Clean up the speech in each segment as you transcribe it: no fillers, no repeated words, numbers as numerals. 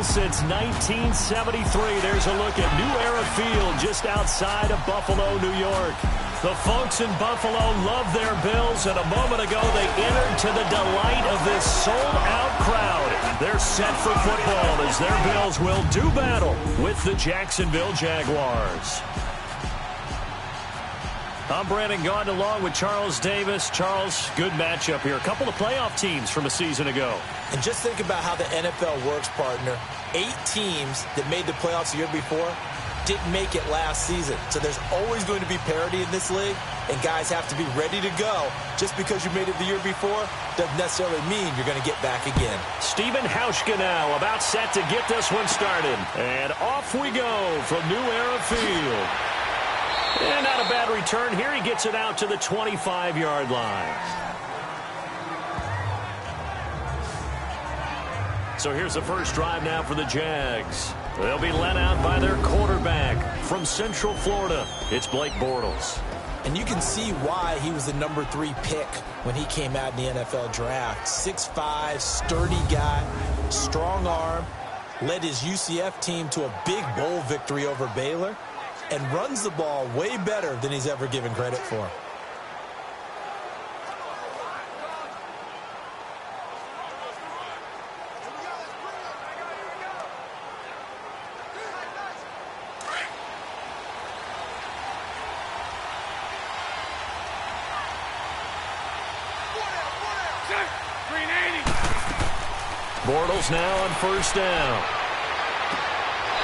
Jacksonville since 1973. There's a look at New Era Field just outside of Buffalo, New York. The folks in Buffalo love their Bills, and a moment ago they entered to the delight of this sold-out crowd. They're set for football as their Bills will do battle with the Jacksonville Jaguars. I'm Brandon Gaudin along with Charles Davis. Charles, good matchup here. A couple of playoff teams from a season ago. And just think about how the NFL works, partner. 8 teams that made the playoffs the year before didn't make it last season. So there's always going to be parity in this league, and guys have to be ready to go. Just because you made it the year before doesn't necessarily mean you're going to get back again. Stephen Hauschka now about set to get this one started. And off we go from New Era Field. And not a bad return here. He gets it out to the 25-yard line. So here's the first drive now for the Jags. They'll be led out by their quarterback from Central Florida. It's Blake Bortles. And you can see why he was the number 3 pick when he came out in the NFL draft. 6'5", sturdy guy, strong arm, led his UCF team to a big bowl victory over Baylor, and runs the ball way better than he's ever given credit for. Bortles now on first down.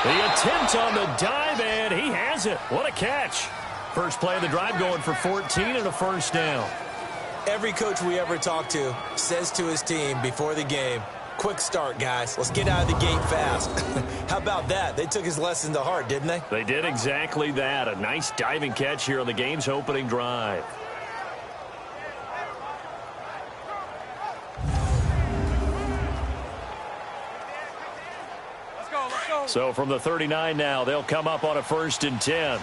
The attempt on the dive, and he has it. What a catch. First play of the drive going for 14 and a first down. Every coach we ever talk to says to his team before the game, quick start, guys. Let's get out of the gate fast. How about that? They took his lesson to heart, didn't they? They did exactly that. A nice diving catch here on the game's opening drive. So from the 39 now, they'll come up on a 1st and 10.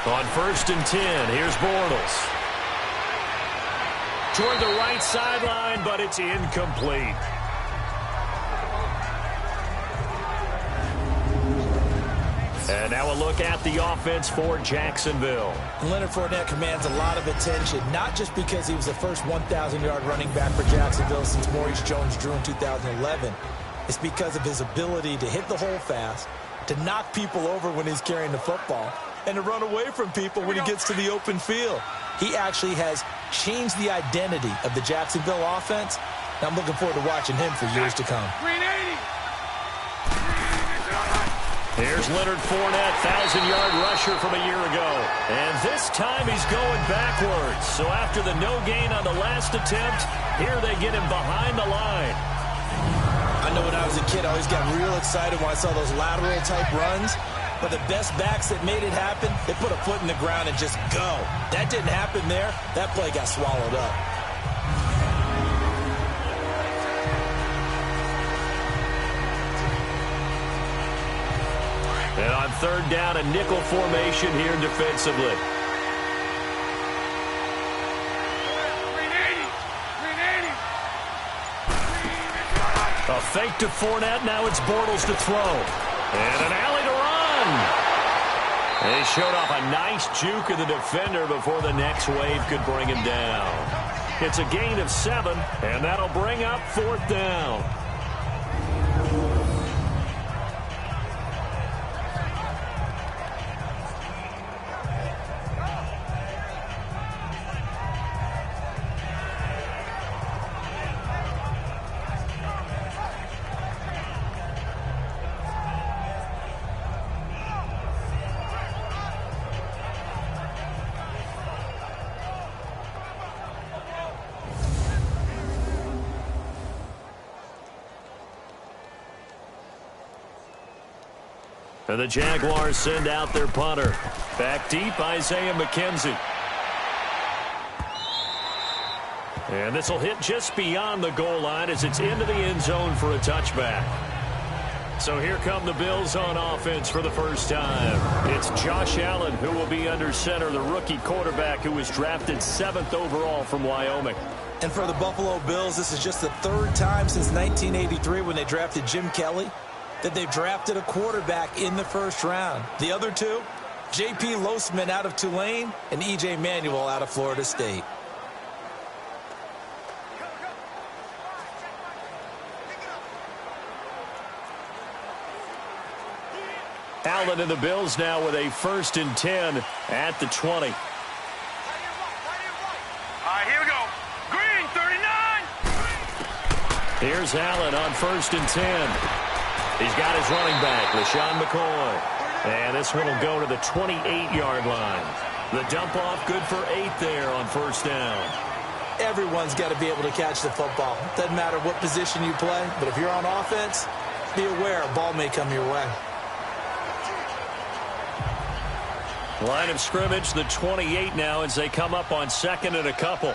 On 1st and 10, here's Bortles. Toward the right sideline, but it's incomplete. And now a look at the offense for Jacksonville. Leonard Fournette commands a lot of attention, not just because he was the first 1,000-yard running back for Jacksonville since Maurice Jones-Drew in 2011. It's because of his ability to hit the hole fast, to knock people over when he's carrying the football, and to run away from people when he gets to the open field. He actually has changed the identity of the Jacksonville offense, and I'm looking forward to watching him for years to come. Here's Leonard Fournette, 1,000-yard rusher from a year ago. And this time he's going backwards. So after the no gain on the last attempt, here they get him behind the line. I know when I was a kid, I always got real excited when I saw those lateral-type runs. But the best backs that made it happen, they put a foot in the ground and just go. That didn't happen there. That play got swallowed up. And on 3rd down, a nickel formation here defensively. A fake to Fournette. Now it's Bortles to throw. And an alley to run. They showed off a nice juke of the defender before the next wave could bring him down. It's a gain of 7, and that'll bring up 4th down. And the Jaguars send out their punter. Back deep, Isaiah McKenzie. And this will hit just beyond the goal line as it's into the end zone for a touchback. So here come the Bills on offense for the first time. It's Josh Allen who will be under center, the rookie quarterback who was drafted 7th overall from Wyoming. And for the Buffalo Bills, this is just the 3rd time since 1983 when they drafted Jim Kelly that they've drafted a quarterback in the 1st round. The other two, J.P. Loseman out of Tulane and E.J. Manuel out of Florida State. Allen and the Bills now with a 1st and 10 at the 20. All right, here we go. Green, 39. Here's Allen on 1st and 10. He's got his running back, Lesean Mccoy. And this one will go to the 28-yard line. The dump off good for 8 there on 1st down. Everyone's got to be able to catch the football. Doesn't matter what position you play, but if you're on offense, be aware a ball may come your way. Line of scrimmage, the 28 now as they come up on 2nd and a couple.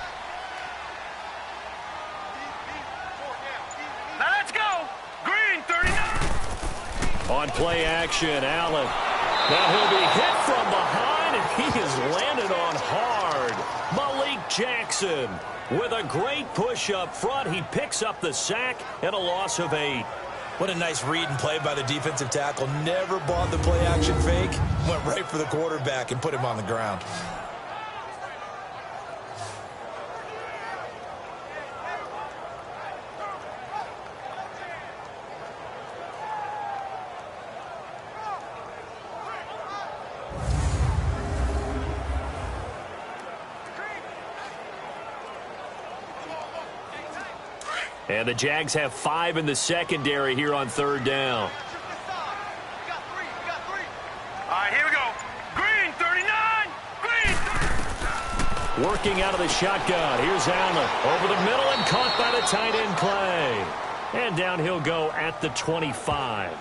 Now let's go. Green, 39. On play action, Allen. Now he'll be hit from behind, and he is landed on hard. Malik Jackson with a great push up front. He picks up the sack and a loss of 8. What a nice read and play by the defensive tackle. Never bought the play-action fake. Went right for the quarterback and put him on the ground. And the Jags have 5 in the secondary here on 3rd down. All right, here we go. Green, 39. Green. Working out of the shotgun. Here's Allen over the middle and caught by the tight end Clay. And down he'll go at the 25.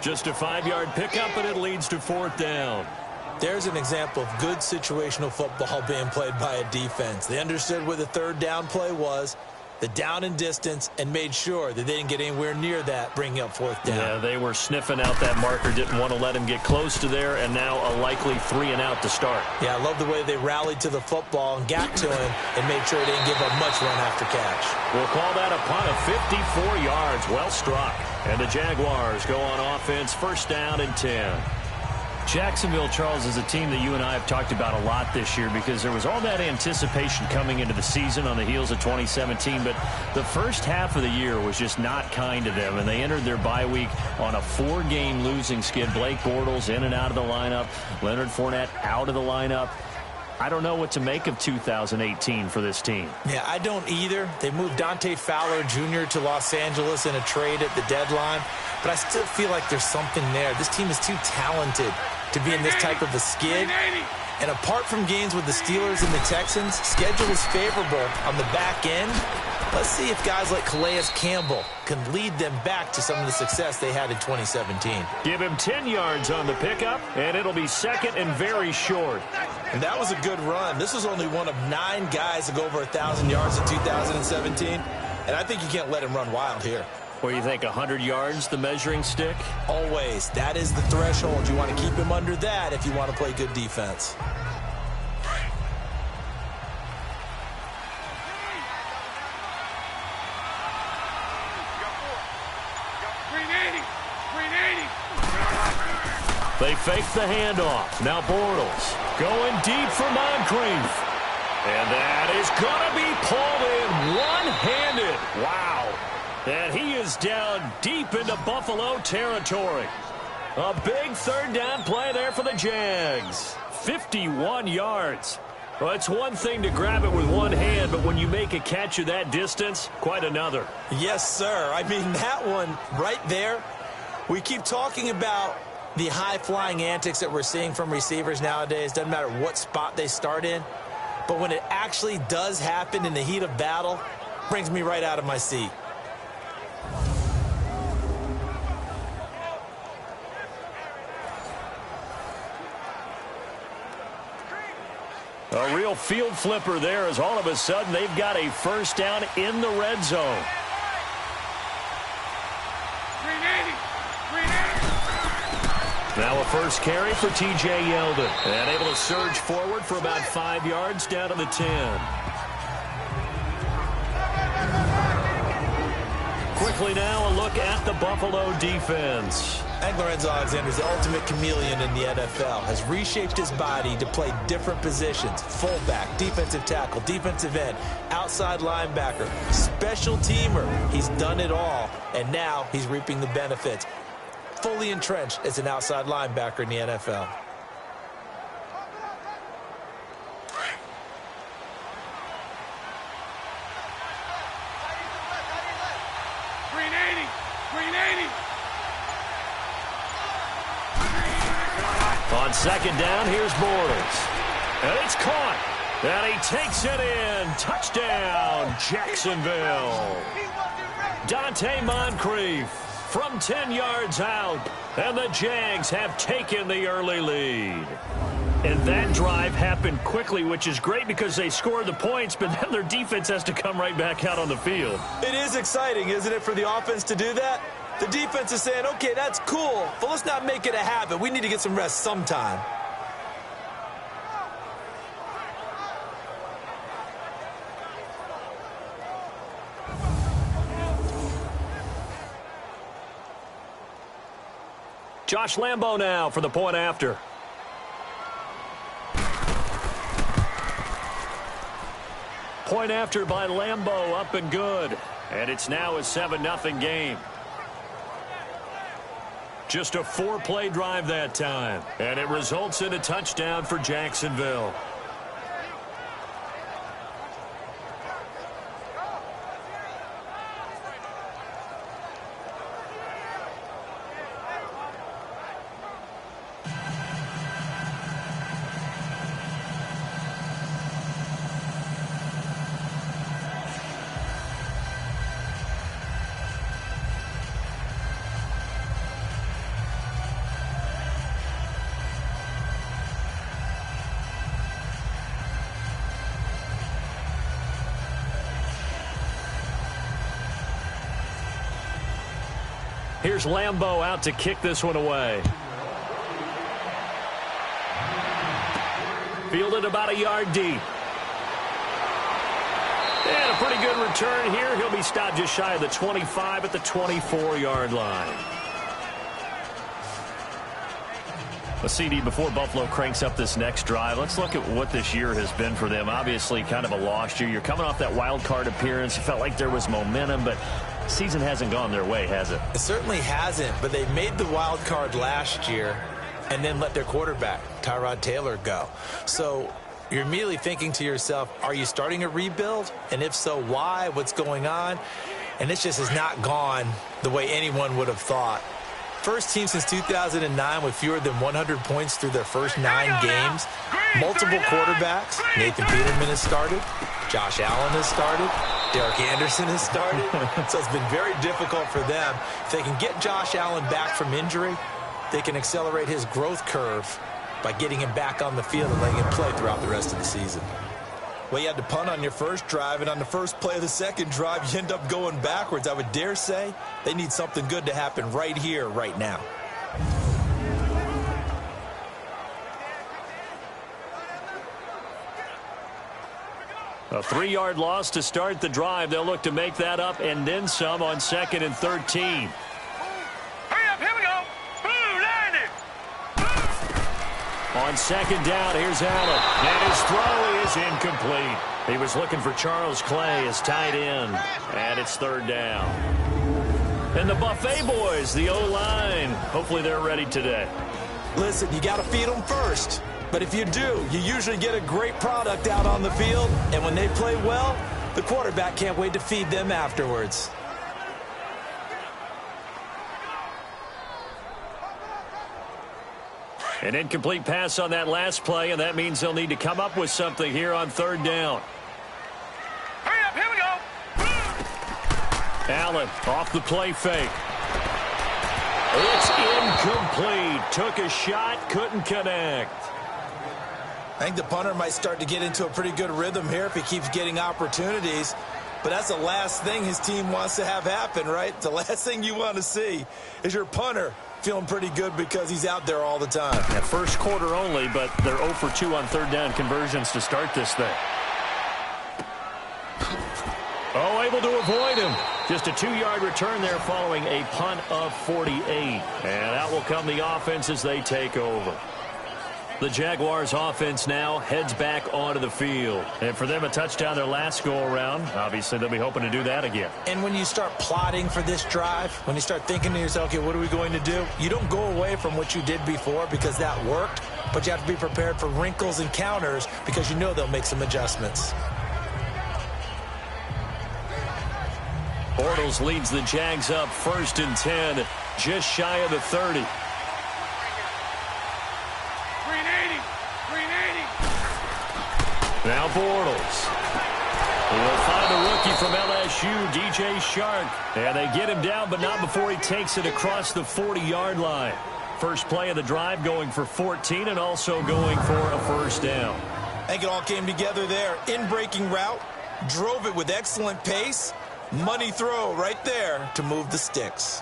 Just a 5-yard pickup, and it leads to 4th down. There's an example of good situational football being played by a defense. They understood where the 3rd down play was, the down and distance, and made sure that they didn't get anywhere near that, bringing up 4th down. Yeah, they were sniffing out that marker, didn't want to let him get close to there, and now a likely 3 and out to start. Yeah, I love the way they rallied to the football and got to him and made sure they didn't give up much run after catch. We'll call that a punt of 54 yards. Well struck. And the Jaguars go on offense, 1st down and 10. Jacksonville, Charles, is a team that you and I have talked about a lot this year because there was all that anticipation coming into the season on the heels of 2017, but the first half of the year was just not kind to them, and they entered their bye week on a 4-game losing skid. Blake Bortles in and out of the lineup, Leonard Fournette out of the lineup. I don't know what to make of 2018 for this team. Yeah, I don't either. They moved Dante Fowler Jr. to Los Angeles in a trade at the deadline, but I still feel like there's something there. This team is too talented to be in this type of a skid. And apart from games with the Steelers and the Texans, schedule is favorable on the back end. Let's see if guys like Calais Campbell can lead them back to some of the success they had in 2017. Give him 10 yards on the pickup, and it'll be 2nd and very short. And that was a good run. This was only one of 9 guys to go over 1,000 yards in 2017. And I think you can't let him run wild here. What do you think, 100 yards, the measuring stick? Always. That is the threshold. You want to keep him under that if you want to play good defense. They fake the handoff. Now Bortles going deep for Moncrief. And that is going to be pulled in one-handed. Wow. And he is down deep into Buffalo territory. A big 3rd down play there for the Jags. 51 yards. Well, it's one thing to grab it with one hand, but when you make a catch of that distance, quite another. Yes, sir. I mean, that one right there, we keep talking about the high-flying antics that we're seeing from receivers nowadays. Doesn't matter what spot they start in. But when it actually does happen in the heat of battle, brings me right out of my seat. A real field flipper there as all of a sudden they've got a 1st down in the red zone. Green 80. Now a first carry for T.J. Yeldon. And able to surge forward for about 5 yards down to the 10. Quickly now, a look at the Buffalo defense. Lorenzo Alexander is the ultimate chameleon in the NFL. Has reshaped his body to play different positions. Fullback, defensive tackle, defensive end, outside linebacker, special teamer. He's done it all, and now he's reaping the benefits. Fully entrenched as an outside linebacker in the NFL. Green 80. Green 80. On second down, here's Bortles. And it's caught. And he takes it in. Touchdown, Jacksonville. Dante Moncrief from 10 yards out. And the Jags have taken the early lead. And that drive happened quickly, which is great because they scored the points, but then their defense has to come right back out on the field. It is exciting, isn't it, for the offense to do that? The defense is saying, okay, that's cool, but let's not make it a habit. We need to get some rest sometime. Josh Lambo now for the point after. Point after by Lambo, up and good. And it's now a 7-0 game. Just a 4-play drive that time. And it results in a touchdown for Jacksonville. Here's Lambo out to kick this one away. Fielded about a yard deep. And a pretty good return here. He'll be stopped just shy of the 25 at the 24-yard line. A CD before Buffalo cranks up this next drive. Let's look at what this year has been for them. Obviously, kind of a lost year. You're coming off that wild card appearance. You felt like there was momentum, but season hasn't gone their way, has it? It certainly hasn't, but they made the wild card last year and then let their quarterback, Tyrod Taylor, go. So you're immediately thinking to yourself, are you starting a rebuild? And if so, why? What's going on? And this just has not gone the way anyone would have thought. First team since 2009 with fewer than 100 points through their first 9 games. Multiple quarterbacks. Nathan Peterman has started. Josh Allen has started. Derek Anderson has started. So it's been very difficult for them. If they can get Josh Allen back from injury, they can accelerate his growth curve by getting him back on the field and letting him play throughout the rest of the season. Well, you had to punt on your first drive, and on the first play of the second drive, you end up going backwards. I would dare say they need something good to happen right here, right now. A 3-yard loss to start the drive. They'll look to make that up and then some on 2nd and 13. Hurry up, here we go. Boom, land it. On second down, here's Allen. And his throw is incomplete. He was looking for Charles Clay as tight end. And it's 3rd down. And the Buffet boys, the O-line. Hopefully they're ready today. Listen, you got to feed them first. But if you do, you usually get a great product out on the field. And when they play well, the quarterback can't wait to feed them afterwards. An incomplete pass on that last play, and that means they'll need to come up with something here on 3rd down. Hurry up, here we go. Allen off the play fake. It's incomplete. Took a shot, couldn't connect. I think the punter might start to get into a pretty good rhythm here if he keeps getting opportunities. But that's the last thing his team wants to have happen, right? The last thing you want to see is your punter feeling pretty good because he's out there all the time. Yeah, first quarter only, but they're 0 for 2 on third down conversions to start this thing. Oh, able to avoid him. Just a 2-yard return there following a punt of 48. And out will come the offense as they take over. The Jaguars offense now heads back onto the field. And for them, a touchdown their last go-around. Obviously, they'll be hoping to do that again. And when you start plotting for this drive, when you start thinking to yourself, okay, what are we going to do? You don't go away from what you did before because that worked, but you have to be prepared for wrinkles and counters because you know they'll make some adjustments. Bortles leads the Jags up 1st and 10, just shy of the 30. Now Bortles. He'll find a rookie from LSU, DJ Shark. And they get him down, but not before he takes it across the 40-yard line. First play of the drive going for 14 and also going for a first down. I think it all came together there. In-breaking route, drove it with excellent pace. Money throw right there to move the sticks.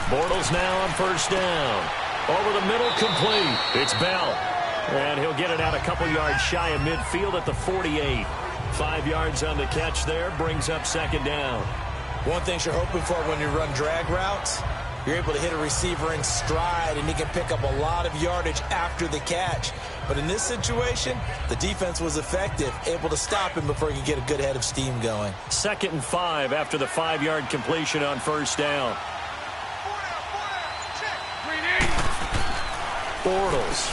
Bortles now on first down. Over the middle, complete. It's Bell. And he'll get it out a couple yards shy of midfield at the 48. 5 yards on the catch there, brings up second down. One thing you're hoping for when you run drag routes, you're able to hit a receiver in stride, and he can pick up a lot of yardage after the catch. But in this situation, the defense was effective, able to stop him before he could get a good head of steam going. 2nd and 5 after the 5-yard completion on first down. Bortles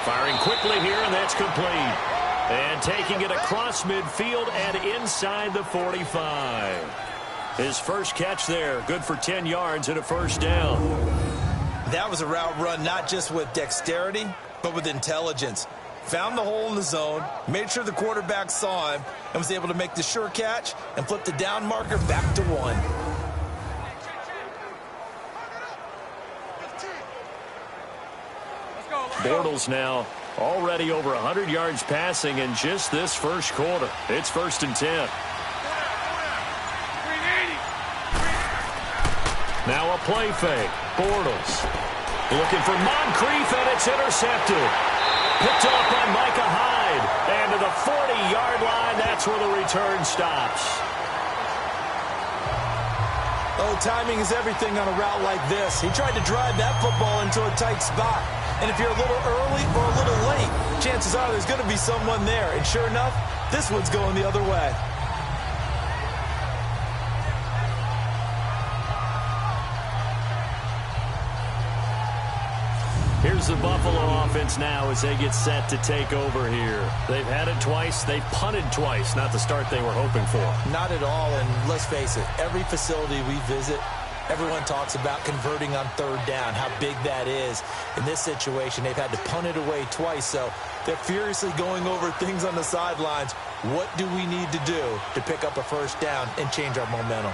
firing quickly here, and that's complete. And taking it across midfield and inside the 45. His first catch there, good for 10 yards and a first down. That was a route run not just with dexterity, but with intelligence. Found the hole in the zone, made sure the quarterback saw him, and was able to make the sure catch and flip the down marker back to 1. Bortles now already over 100 yards passing in just this first quarter. It's 1st and 10. Now a play fake. Bortles looking for Moncrief, and it's intercepted. Picked up by Micah Hyde. And to the 40-yard line, that's where the return stops. Oh, timing is everything on a route like this. He tried to drive that football into a tight spot. And if you're a little early or a little late, chances are there's going to be someone there. And sure enough, this one's going the other way. Here's the Buffalo offense now as they get set to take over here. They've had it twice. They've punted twice. Not the start they were hoping for. Not at all, and let's face it, every facility we visit, everyone talks about converting on third down, how big that is. In this situation, they've had to punt it away twice, so they're furiously going over things on the sidelines. What do we need to do to pick up a first down and change our momentum?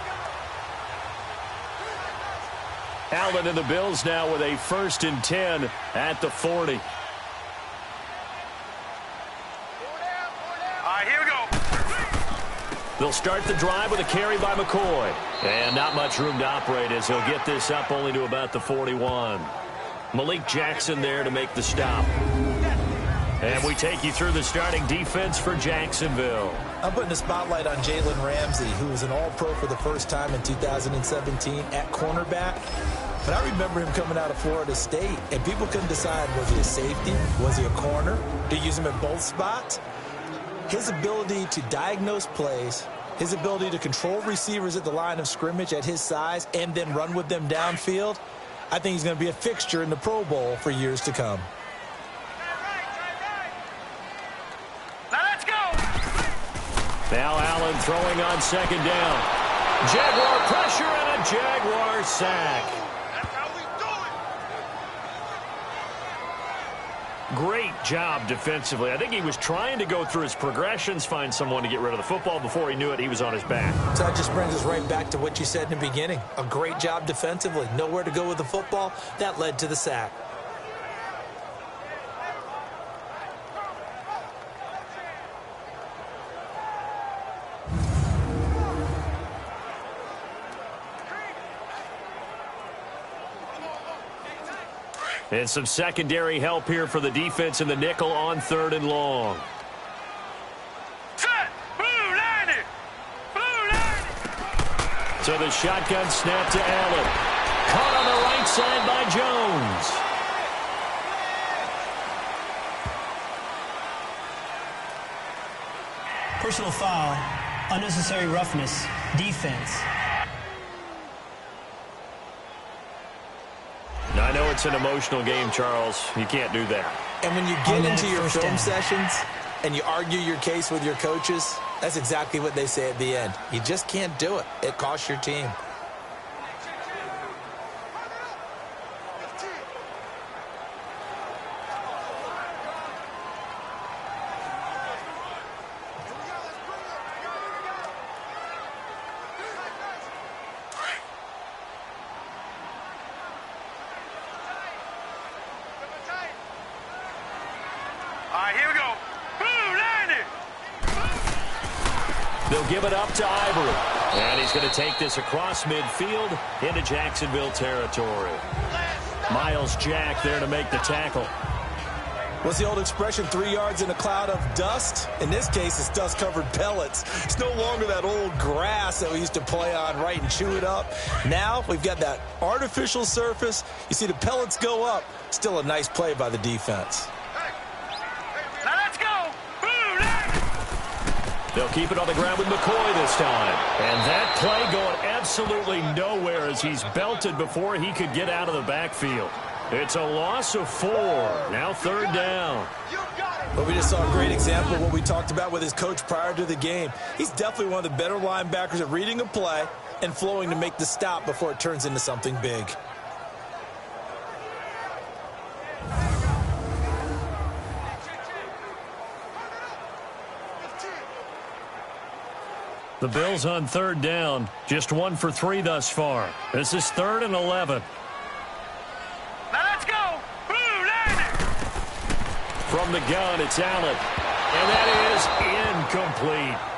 Allen and the Bills now with a 1st and 10 at the 40. All right, here we go. They'll start the drive with a carry by McCoy. And not much room to operate as he'll get this up only to about the 41. Malik Jackson there to make the stop. And we take you through the starting defense for Jacksonville. I'm putting a spotlight on Jalen Ramsey, who was an All-Pro for the first time in 2017 at cornerback. But I remember him coming out of Florida State, and people couldn't decide, was he a safety? Was he a corner? Did he use him at both spots? His ability to diagnose plays, his ability to control receivers at the line of scrimmage at his size and then run with them downfield, I think he's going to be a fixture in the Pro Bowl for years to come. Now Allen throwing on second down. Jaguar pressure and a Jaguar sack. Great job defensively. I think he was trying to go through his progressions, find someone to get rid of the football. Before he knew it, he was on his back. So that just brings us right back to what you said in the beginning. A great job defensively. Nowhere to go with the football. That led to the sack. And some secondary help here for the defense in the nickel on 3rd and long. Set! Blue landed! Blue landed! So the shotgun snap to Allen. Caught on the right side by Jones. Personal foul, unnecessary roughness, defense. Now, I know it's an emotional game, Charles. You can't do that. And when you get into your film sessions and you argue your case with your coaches, that's exactly what they say at the end. You just can't do it. It costs your team. Here we go. Blue landed! They'll give it up to Ivory. And he's going to take this across midfield into Jacksonville territory. Miles Jack there to make the tackle. What's the old expression, 3 yards in a cloud of dust? In this case, it's dust-covered pellets. It's no longer that old grass that we used to play on, right, and chew it up. Now we've got that artificial surface. You see the pellets go up. Still a nice play by the defense. Now let's go! Blue landed! They'll keep it on the ground with McCoy this time. And that play going absolutely nowhere as he's belted before he could get out of the backfield. It's a loss of 4. Now 3rd down. But we just saw a great example of what we talked about with his coach prior to the game. He's definitely one of the better linebackers at reading a play and flowing to make the stop before it turns into something big. The Bills on 3rd down. Just 1 for 3 thus far. This is 3rd and 11. Now let's go! Blue landed! From the gun, it's Allen. And that is incomplete.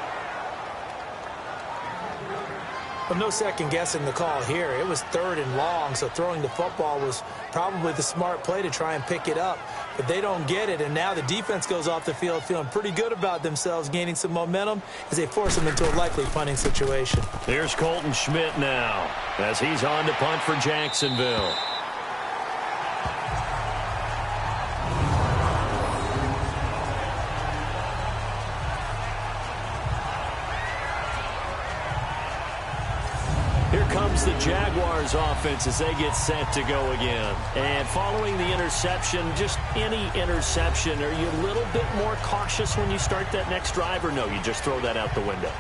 Well, no second guessing the call here. It was 3rd and long, so throwing the football was probably the smart play to try and pick it up. But they don't get it, and now the defense goes off the field feeling pretty good about themselves, gaining some momentum as they force them into a likely punting situation. Here's Colton Schmidt now as he's on to punt for Jacksonville. The Jaguars offense as they get set to go again. And following the interception, just any interception, are you a little bit more cautious when you start that next drive, or no, you just throw that out the window?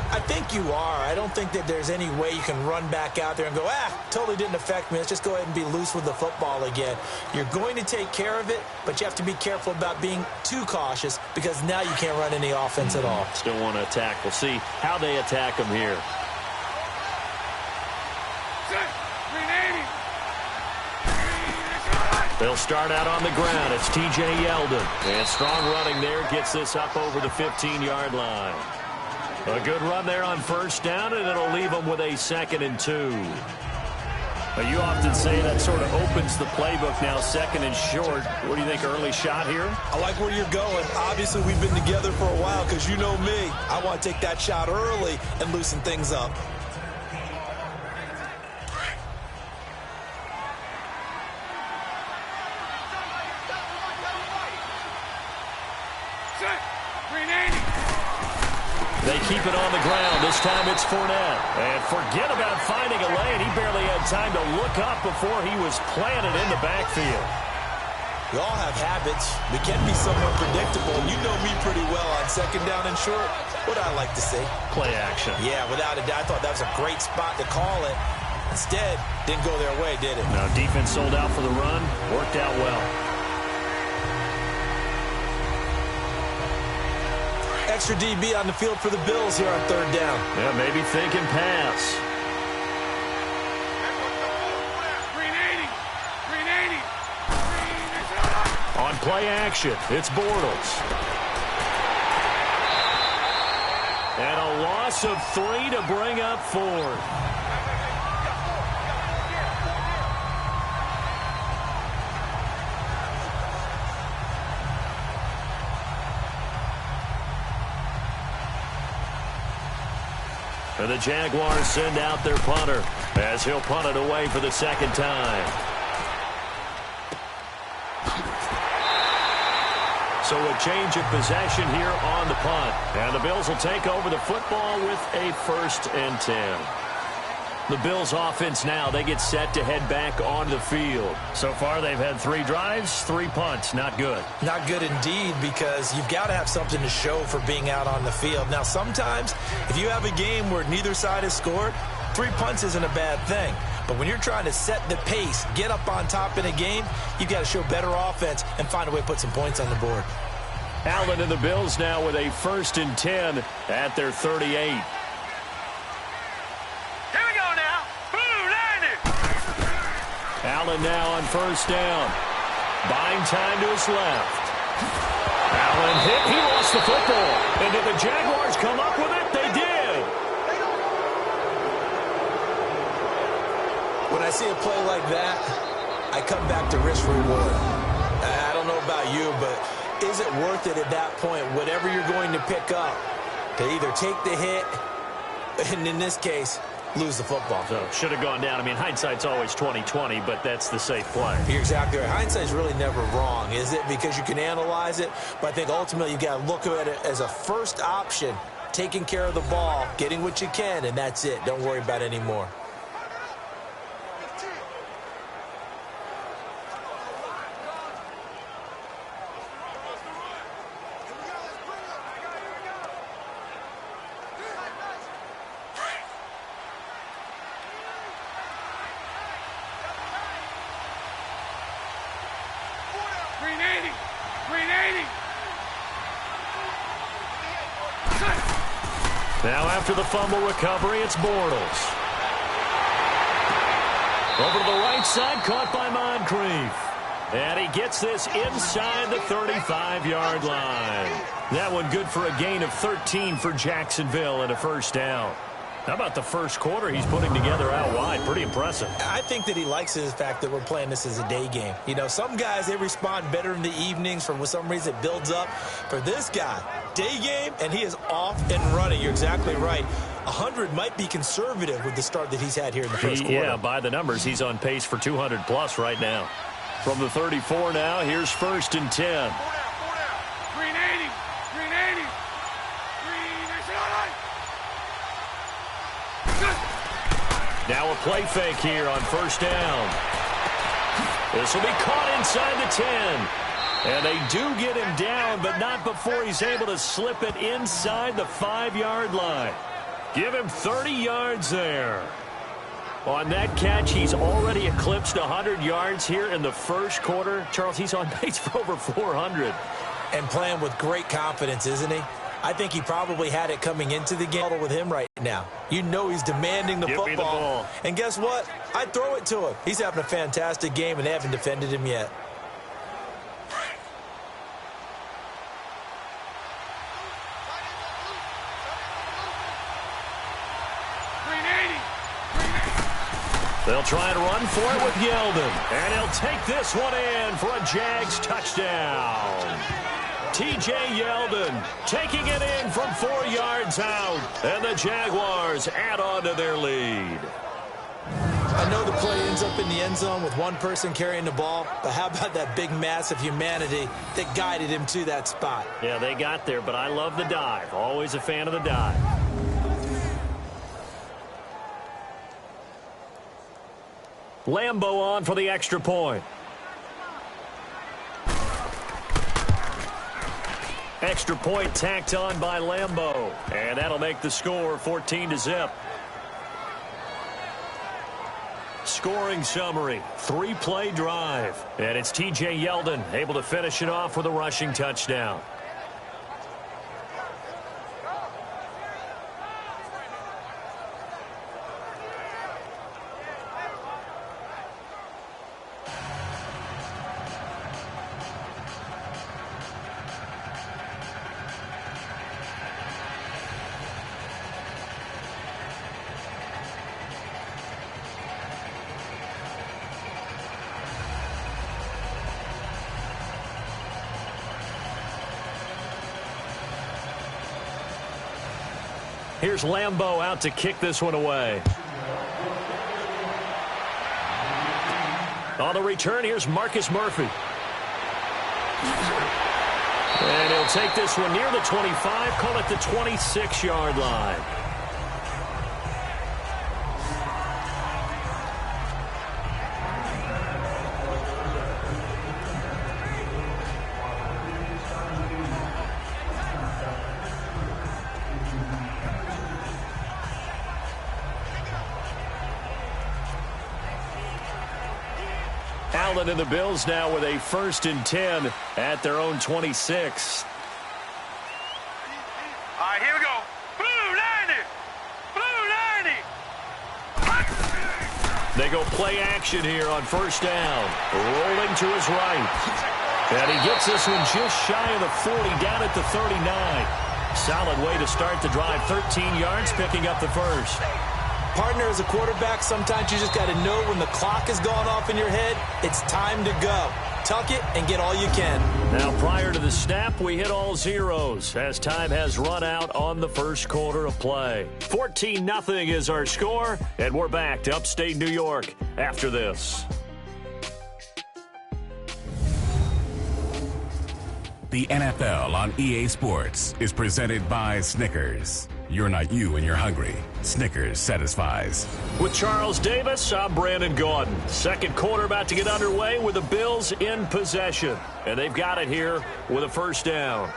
I think you are. I don't think that there's any way you can run back out there and go, totally didn't affect me. Let's just go ahead and be loose with the football again. You're going to take care of it, but you have to be careful about being too cautious because now you can't run any offense at all. Still want to attack. We'll see how they attack them here. They'll start out on the ground. It's T.J. Yeldon. And strong running there gets this up over the 15-yard line. A good run there on 1st down, and it'll leave them with a 2nd and 2. But you often say that sort of opens the playbook now, 2nd and short. What do you think, early shot here? I like where you're going. Obviously, we've been together for a while because you know me. I want to take that shot early and loosen things up. They keep it on the ground. This time it's Fournette. And forget about finding a lane. He barely had time to look up before he was planted in the backfield. We all have habits. We can be somewhat predictable. You know me pretty well on 2nd down and short. What I like to see. Play action. Yeah, without a doubt. I thought that was a great spot to call it. Instead, didn't go their way, did it? No, defense sold out for the run. Worked out well. Extra DB on the field for the Bills here on 3rd down. Yeah, maybe thinking pass. On play action, it's Bortles. And a loss of 3 to bring up 4th. And the Jaguars send out their punter as he'll punt it away for the 2nd time. So a change of possession here on the punt. And the Bills will take over the football with a 1st and 10. The Bills offense now, they get set to head back on the field. So far they've had 3 drives, 3 punts. Not good. Not good indeed, because you've got to have something to show for being out on the field. Now sometimes if you have a game where neither side has scored, 3 punts isn't a bad thing. But when you're trying to set the pace, get up on top in a game, you've got to show better offense and find a way to put some points on the board. Allen and the Bills now with a 1st and 10 at their 38. Here we go now. Blue landed. Allen now on 1st down. Buying time to his left. Allen hit. He lost the football. And did the Jaguars come up with it? They did. When I see a play like that, I come back to risk reward. I don't know about you, but is it worth it at that point, whatever you're going to pick up, to either take the hit, and in this case, lose the football? So should have gone down. I mean, hindsight's always 20/20, but that's the safe play. You're exactly right. Hindsight's really never wrong, is it? Because you can analyze it, but I think ultimately you got to look at it as a first option, taking care of the ball, getting what you can, and that's it. Don't worry about it anymore. Now after the fumble recovery, it's Bortles. Over to the right side, caught by Moncrief. And he gets this inside the 35-yard line. That one good for a gain of 13 for Jacksonville and a 1st down. How about the first quarter he's putting together out wide? Pretty impressive. I think that he likes the fact that we're playing this as a day game. You know, some guys, they respond better in the evenings. For some reason, it builds up. For this guy, day game, and he is off and running. You're exactly right. 100 might be conservative with the start that he's had here in the first quarter. Yeah, by the numbers, he's on pace for 200-plus right now. From the 34 now, here's 1st and 10. Now a play fake here on 1st down. This will be caught inside the 10. And they do get him down, but not before he's able to slip it inside the 5-yard line. Give him 30 yards there. On that catch, he's already eclipsed 100 yards here in the first quarter. Charles, he's on pace for over 400. And playing with great confidence, isn't he? I think he probably had it coming into the game with him right now. You know he's demanding the football. Give me the ball. And guess what? I'd throw it to him. He's having a fantastic game, and they haven't defended him yet. They'll try and run for it with Yeldon. And he'll take this one in for a Jags touchdown. T.J. Yeldon taking it in from 4 yards out. And the Jaguars add on to their lead. I know the play ends up in the end zone with one person carrying the ball, but how about that big mass of humanity that guided him to that spot? Yeah, they got there, but I love the dive. Always a fan of the dive. Lambo on for the extra point. Extra point tacked on by Lambo. And that'll make the score 14-0. Scoring summary, 3-play drive. And it's T.J. Yeldon able to finish it off with a rushing touchdown. Here's Lambeau out to kick this one away. On the return, here's Marcus Murphy. And he'll take this one near the 25, call it the 26-yard line. Allen and the Bills now with a 1st and 10 at their own 26. All right, here we go. Blue 90. Blue 90. They go play action here on 1st down. Rolling to his right. And he gets this one just shy of the 40, down at the 39. Solid way to start the drive. 13 yards, picking up the first. Partner, as a quarterback, sometimes you just got to know when the clock has gone off in your head, it's time to go. Tuck it and get all you can. Now, prior to the snap, we hit all zeros as time has run out on the first quarter of play. 14-0 is our score, and we're back to upstate New York after this. The NFL on EA Sports is presented by Snickers. You're not you and you're hungry. Snickers satisfies. With Charles Davis, I'm Brandon Gaudin. Second quarter about to get underway with the Bills in possession. And they've got it here with a 1st down.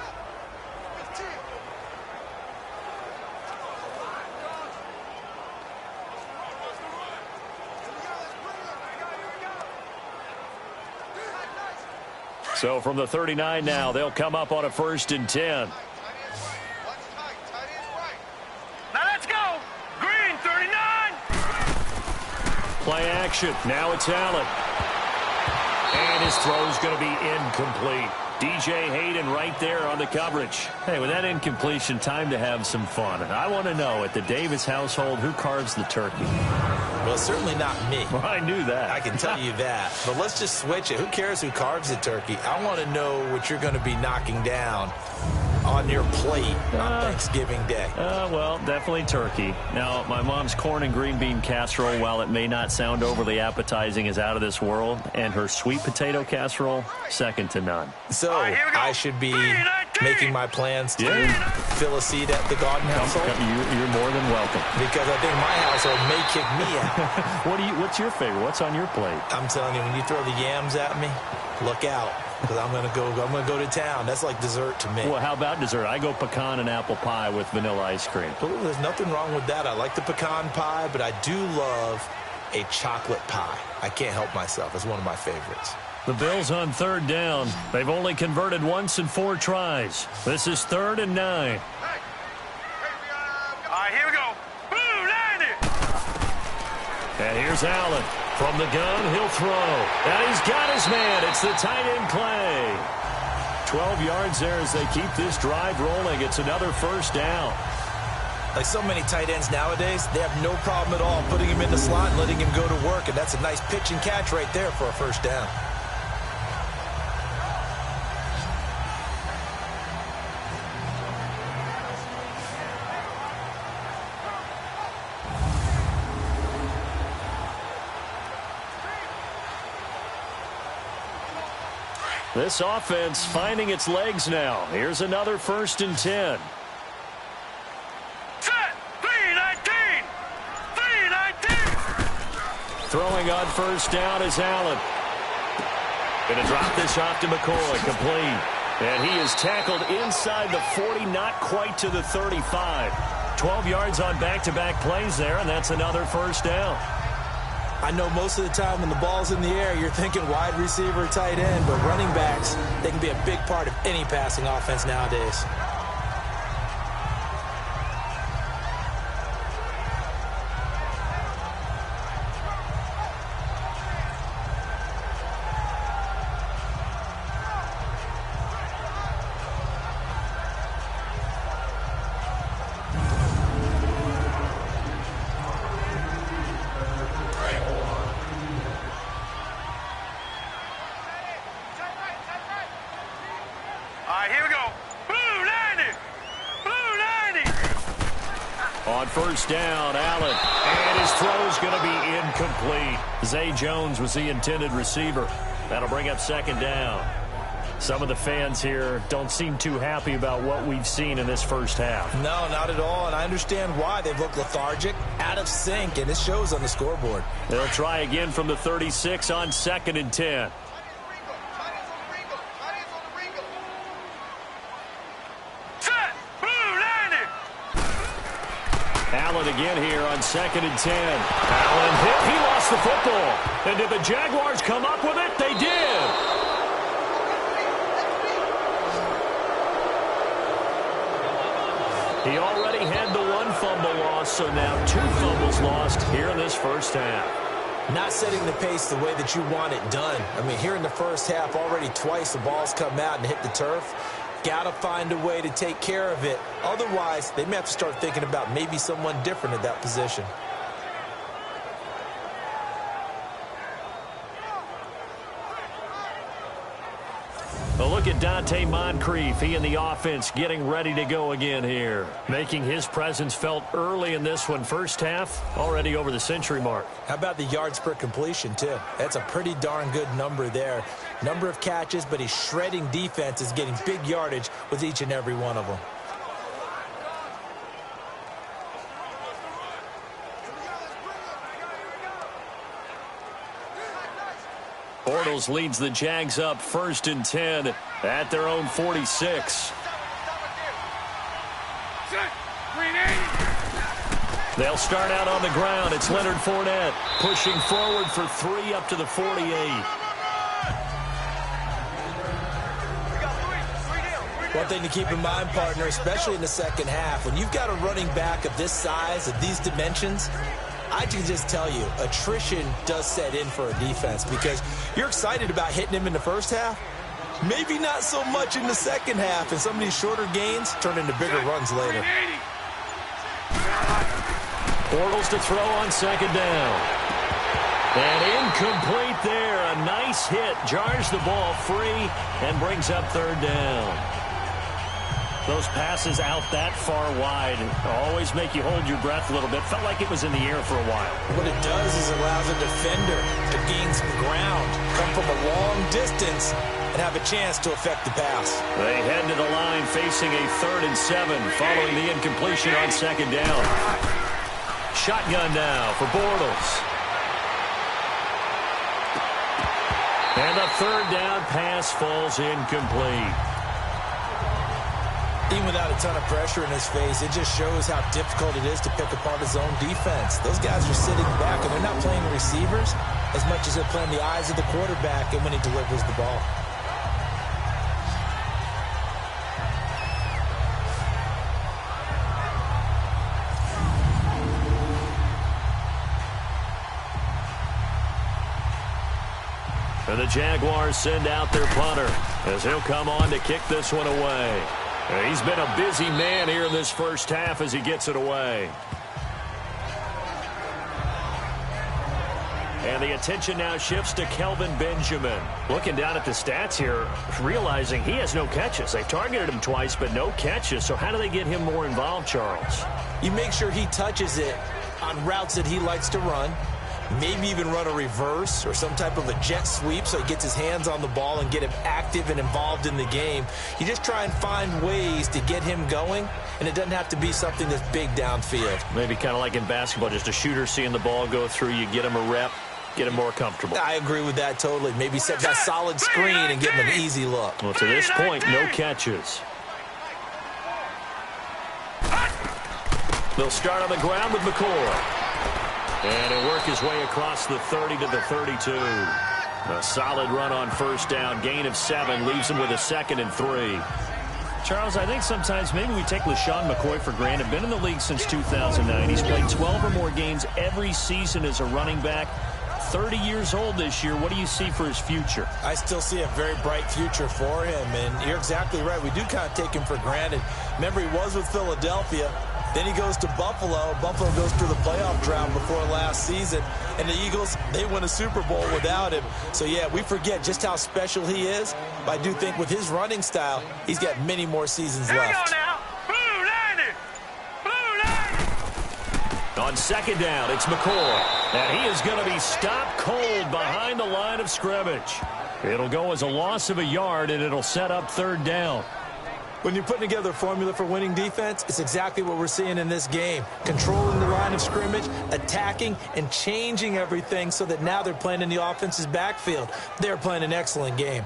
So from the 39 now, they'll come up on a 1st and 10. Now let's go. Green 39. Play action. Now it's Allen. And his throw's going to be incomplete. DJ Hayden right there on the coverage. Hey, with that incompletion, time to have some fun. And I want to know, at the Davis household, who carves the turkey? Well, certainly not me. Well, I knew that. I can tell you that. But let's just switch it. Who cares who carves the turkey? I want to know what you're going to be knocking down on your plate on Thanksgiving Day. Well, definitely turkey. Now, my mom's corn and green bean casserole, while it may not sound overly appetizing, is out of this world. And her sweet potato casserole, second to none. So I should be making my plans to fill a seat at the Gaudin household? You're more than welcome. Because I think my household may kick me out. What's your favorite? What's on your plate? I'm telling you, when you throw the yams at me, look out. Because I'm gonna go to town. That's like dessert to me. Well, how about dessert? I go pecan and apple pie with vanilla ice cream. Ooh, there's nothing wrong with that. I like the pecan pie, but I do love a chocolate pie. I can't help myself. It's one of my favorites. The Bills on 3rd down. They've only converted once in 4 tries. This is 3rd and 9. All right, here we go. Blue 90. And here's Allen. From the gun, he'll throw. And he's got his man. It's the tight end play. 12 yards there as they keep this drive rolling. It's another 1st down. Like so many tight ends nowadays, they have no problem at all putting him in the slot and letting him go to work. And that's a nice pitch and catch right there for a 1st down. This offense finding its legs now. Here's another 1st and 10. Set. 319. 319. Throwing on 1st down is Allen. Going to drop this off to McCoy. Complete. And he is tackled inside the 40, not quite to the 35. 12 yards on back-to-back plays there, and that's another 1st down. I know most of the time when the ball's in the air, you're thinking wide receiver, tight end, but running backs, they can be a big part of any passing offense nowadays. All right, here we go. Blue 90. On first down, Allen. And his throw's going to be incomplete. Zay Jones was the intended receiver. That'll bring up second down. Some of the fans here don't seem too happy about what we've seen in this first half. No, not at all, and I understand why. They've looked lethargic, out of sync, and it shows on the scoreboard. They'll try again from the 36 on 2nd and 10. Allen again here on 2nd and 10. Allen hit. He lost the football. And did the Jaguars come up with it? They did. He already had the one fumble loss, so now 2 fumbles lost here in this first half. Not setting the pace the way that you want it done. I mean, here in the first half, already twice the ball's come out and hit the turf. Got to find a way to take care of it. Otherwise, they may have to start thinking about maybe someone different at that position. A look at Dante Moncrief. He and the offense getting ready to go again here. Making his presence felt early in this one. First half, already over the century mark. How about the yards per completion, too? That's a pretty darn good number there. Number of catches, but he's shredding defenses, getting big yardage with each and every one of them. Bortles leads the Jags up 1st and 10 at their own 46. They'll start out on the ground. It's Leonard Fournette pushing forward for 3 up to the 48. One thing to keep in mind, partner, especially in the second half, when you've got a running back of this size, of these dimensions, I can just tell you, attrition does set in for a defense because you're excited about hitting him in the first half. Maybe not so much in the second half, and some of these shorter gains turn into bigger runs later. Bortles to throw on 2nd down. And incomplete there. A nice hit. Jars the ball free and brings up 3rd down. Those passes out that far wide always make you hold your breath a little bit. Felt like it was in the air for a while. What it does is it allows a defender to gain some ground, come from a long distance, and have a chance to affect the pass. They head to the line facing a 3rd and 7 following the incompletion on 2nd down. Shotgun now for Bortles. And the 3rd down pass falls incomplete. Even without a ton of pressure in his face, it just shows how difficult it is to pick apart his own defense. Those guys are sitting back, and they're not playing receivers as much as they're playing the eyes of the quarterback and when he delivers the ball. And the Jaguars send out their punter as he'll come on to kick this one away. He's been a busy man here in this first half as he gets it away. And the attention now shifts to Kelvin Benjamin. Looking down at the stats here, realizing he has no catches. They've targeted him twice, but no catches. So how do they get him more involved, Charles? You make sure he touches it on routes that he likes to run. Maybe even run a reverse or some type of a jet sweep so he gets his hands on the ball and get him active and involved in the game. You just try and find ways to get him going, and it doesn't have to be something that's big downfield. Maybe kind of like in basketball, just a shooter seeing the ball go through, you get him a rep, get him more comfortable. I agree with that totally. Maybe set that solid screen and give him an easy look. Well, to this point, no catches. They'll start on the ground with McCoy. And he'll work his way across the 30 to the 32. A solid run on first down. Gain of 7 leaves him with a 2nd and 3. Charles, I think sometimes maybe we take Lesean Mccoy for granted. Been in the league since 2009. He's played 12 or more games every season as a running back. 30 years old this year. What do you see for his future? I still see a very bright future for him, and you're exactly right. We do kind of take him for granted. Remember, he was with Philadelphia. Then he goes to Buffalo. Buffalo goes through the playoff drought before last season. And the Eagles, they win a Super Bowl without him. So, yeah, we forget just how special he is. But I do think with his running style, he's got many more seasons left. Here we go now. Blue line. Blue line. On second down, it's McCoy. And he is going to be stopped cold behind the line of scrimmage. It'll go as a loss of a yard, and it'll set up third down. When you're putting together a formula for winning defense, it's exactly what we're seeing in this game. Controlling the line of scrimmage, attacking, and changing everything so that now they're playing in the offense's backfield. They're playing an excellent game.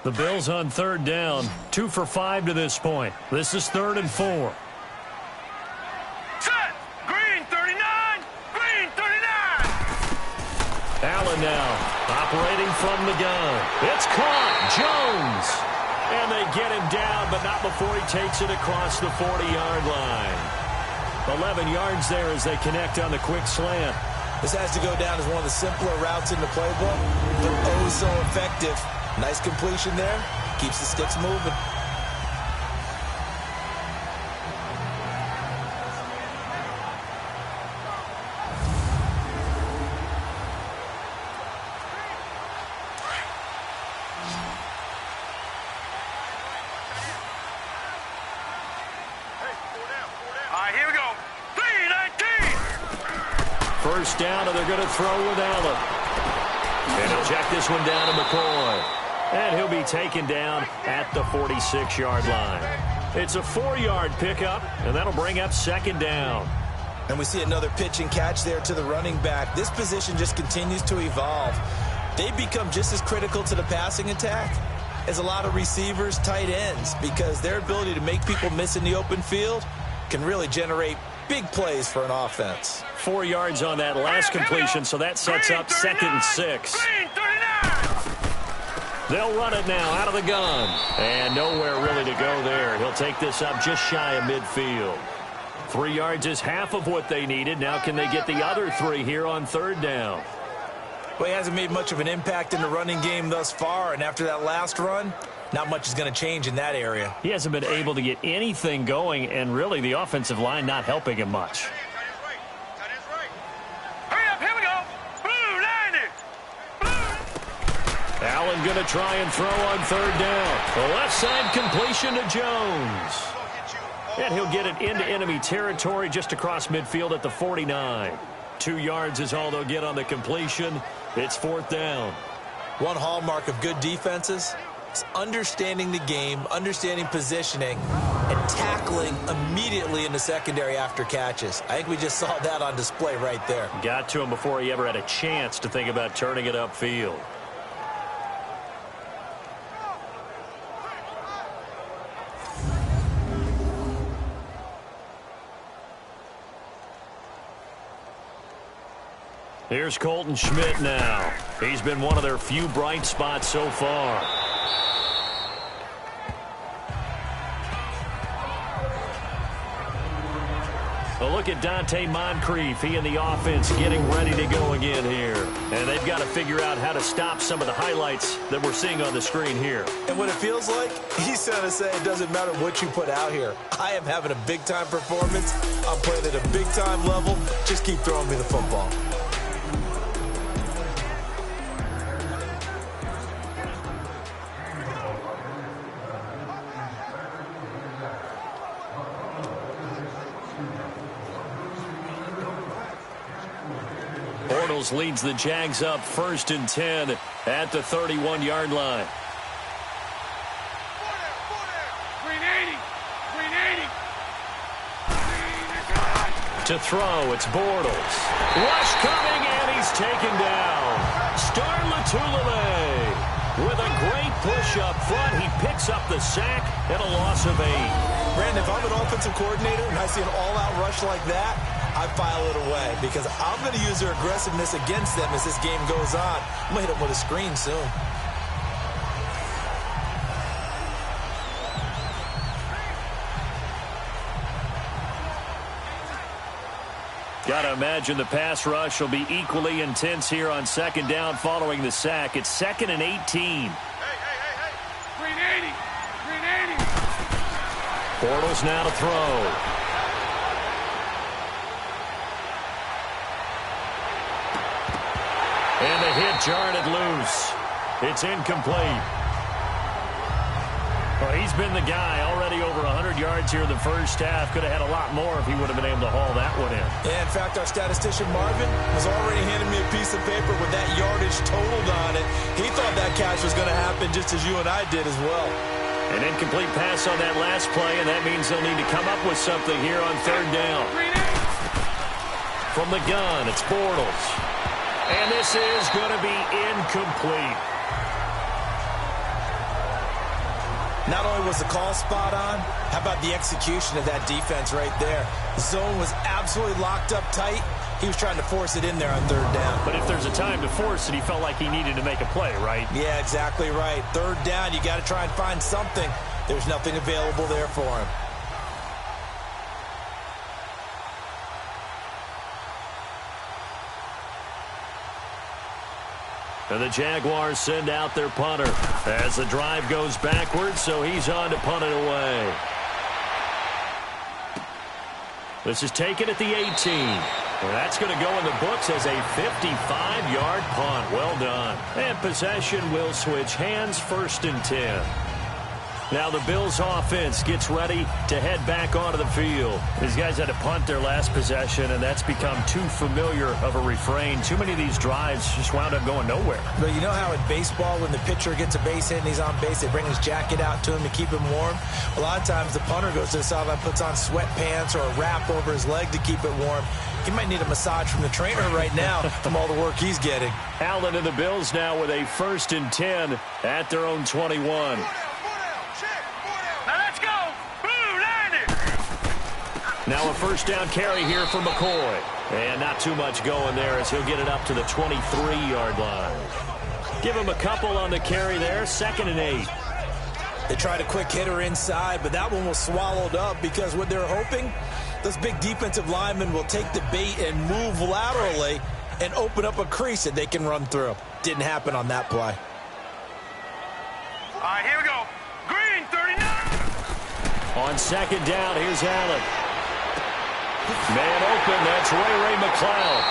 The Bills on third down, 2 for 5 to this point. This is 3rd and 4. Set. Green 39. Green 39. Allen now, operating from the gun. It's caught. Jones. And they get him down, but not before he takes it across the 40-yard line. 11 yards there as they connect on the quick slant. This has to go down as one of the simpler routes in the playbook, but oh so effective. Nice completion there. Keeps the sticks moving. Here we go. 3-19. First down, and they're going to throw with Allen. And he'll check this one down to McCoy. And he'll be taken down at the 46-yard line. It's a 4-yard pickup, and that'll bring up second down. And we see another pitch and catch there to the running back. This position just continues to evolve. They become just as critical to the passing attack as a lot of receivers, tight ends, because their ability to make people miss in the open field can really generate big plays for an offense. 4 yards on that last completion, so that sets up 2nd and 6. They'll run it now out of the gun. And nowhere really to go there. He'll take this up just shy of midfield. 3 yards is half of what they needed. Now can they get the other 3 here on third down? Well, he hasn't made much of an impact in the running game thus far. And after that last run, not much is going to change in that area. He hasn't been able to get anything going, and really the offensive line not helping him much. Allen going to try and throw on third down. The left side completion to Jones. And he'll get it into enemy territory just across midfield at the 49. 2 yards is all they'll get on the completion. It's 4th down. One hallmark of good defenses is understanding the game, understanding positioning, and tackling immediately in the secondary after catches. I think we just saw that on display right there. Got to him before he ever had a chance to think about turning it upfield. Here's Colton Schmidt now. He's been one of their few bright spots so far. A look at Dante Moncrief. He and the offense getting ready to go again here. And they've got to figure out how to stop some of the highlights that we're seeing on the screen here. And what it feels like, he's going to say it doesn't matter what you put out here. I am having a big-time performance. I'm playing at a big-time level. Just keep throwing me the football. Leads the Jags up 1st and 10 at the 31-yard line. Green 80. Green 80. To throw, it's Bortles. Rush coming, and he's taken down. Star Latulippe with a great push up front. He picks up the sack and a loss of 8. Brandon, if I'm an offensive coordinator and I see an all-out rush like that, I file it away because I'm going to use their aggressiveness against them as this game goes on. I'm going to hit them with a screen soon. Got to imagine the pass rush will be equally intense here on second down following the sack. It's 2nd and 18. Hey. Green 80. Green 80. Bortles now to throw. And the hit jarred it loose. It's incomplete. Well, he's been the guy already over 100 yards here in the first half. Could have had a lot more if he would have been able to haul that one in. Yeah, in fact, our statistician Marvin was already handing me a piece of paper with that yardage totaled on it. He thought that catch was going to happen just as you and I did as well. An incomplete pass on that last play, and that means they'll need to come up with something here on third down. From the gun, it's Bortles. And this is going to be incomplete. Not only was the call spot on, how about the execution of that defense right there? The zone was absolutely locked up tight. He was trying to force it in there on third down. But if there's a time to force it, he felt like he needed to make a play, right? Yeah, exactly right. Third down, you got to try and find something. There's nothing available there for him. And the Jaguars send out their punter as the drive goes backwards, so he's on to punt it away. This is taken at the 18. And that's going to go in the books as a 55-yard punt. Well done. And possession will switch hands, 1st and 10. Now the Bills offense gets ready to head back onto the field. These guys had to punt their last possession, and that's become too familiar of a refrain. Too many of these drives just wound up going nowhere. But you know how in baseball, when the pitcher gets a base hit and he's on base, they bring his jacket out to him to keep him warm? A lot of times the punter goes to the sideline, puts on sweatpants or a wrap over his leg to keep it warm. He might need a massage from the trainer right now from all the work he's getting. Allen and the Bills now with a 1st and 10 at their own 21. Now a 1st down carry here for McCoy. And not too much going there as he'll get it up to the 23-yard line. Give him a couple on the carry there. 2nd and 8. They tried a quick hitter inside, but that one was swallowed up because what they're hoping, those big defensive linemen will take the bait and move laterally and open up a crease that they can run through. Didn't happen on that play. All right, here we go. Green, 39. On 2nd down, here's Allen. Man open, that's Ray McCloud.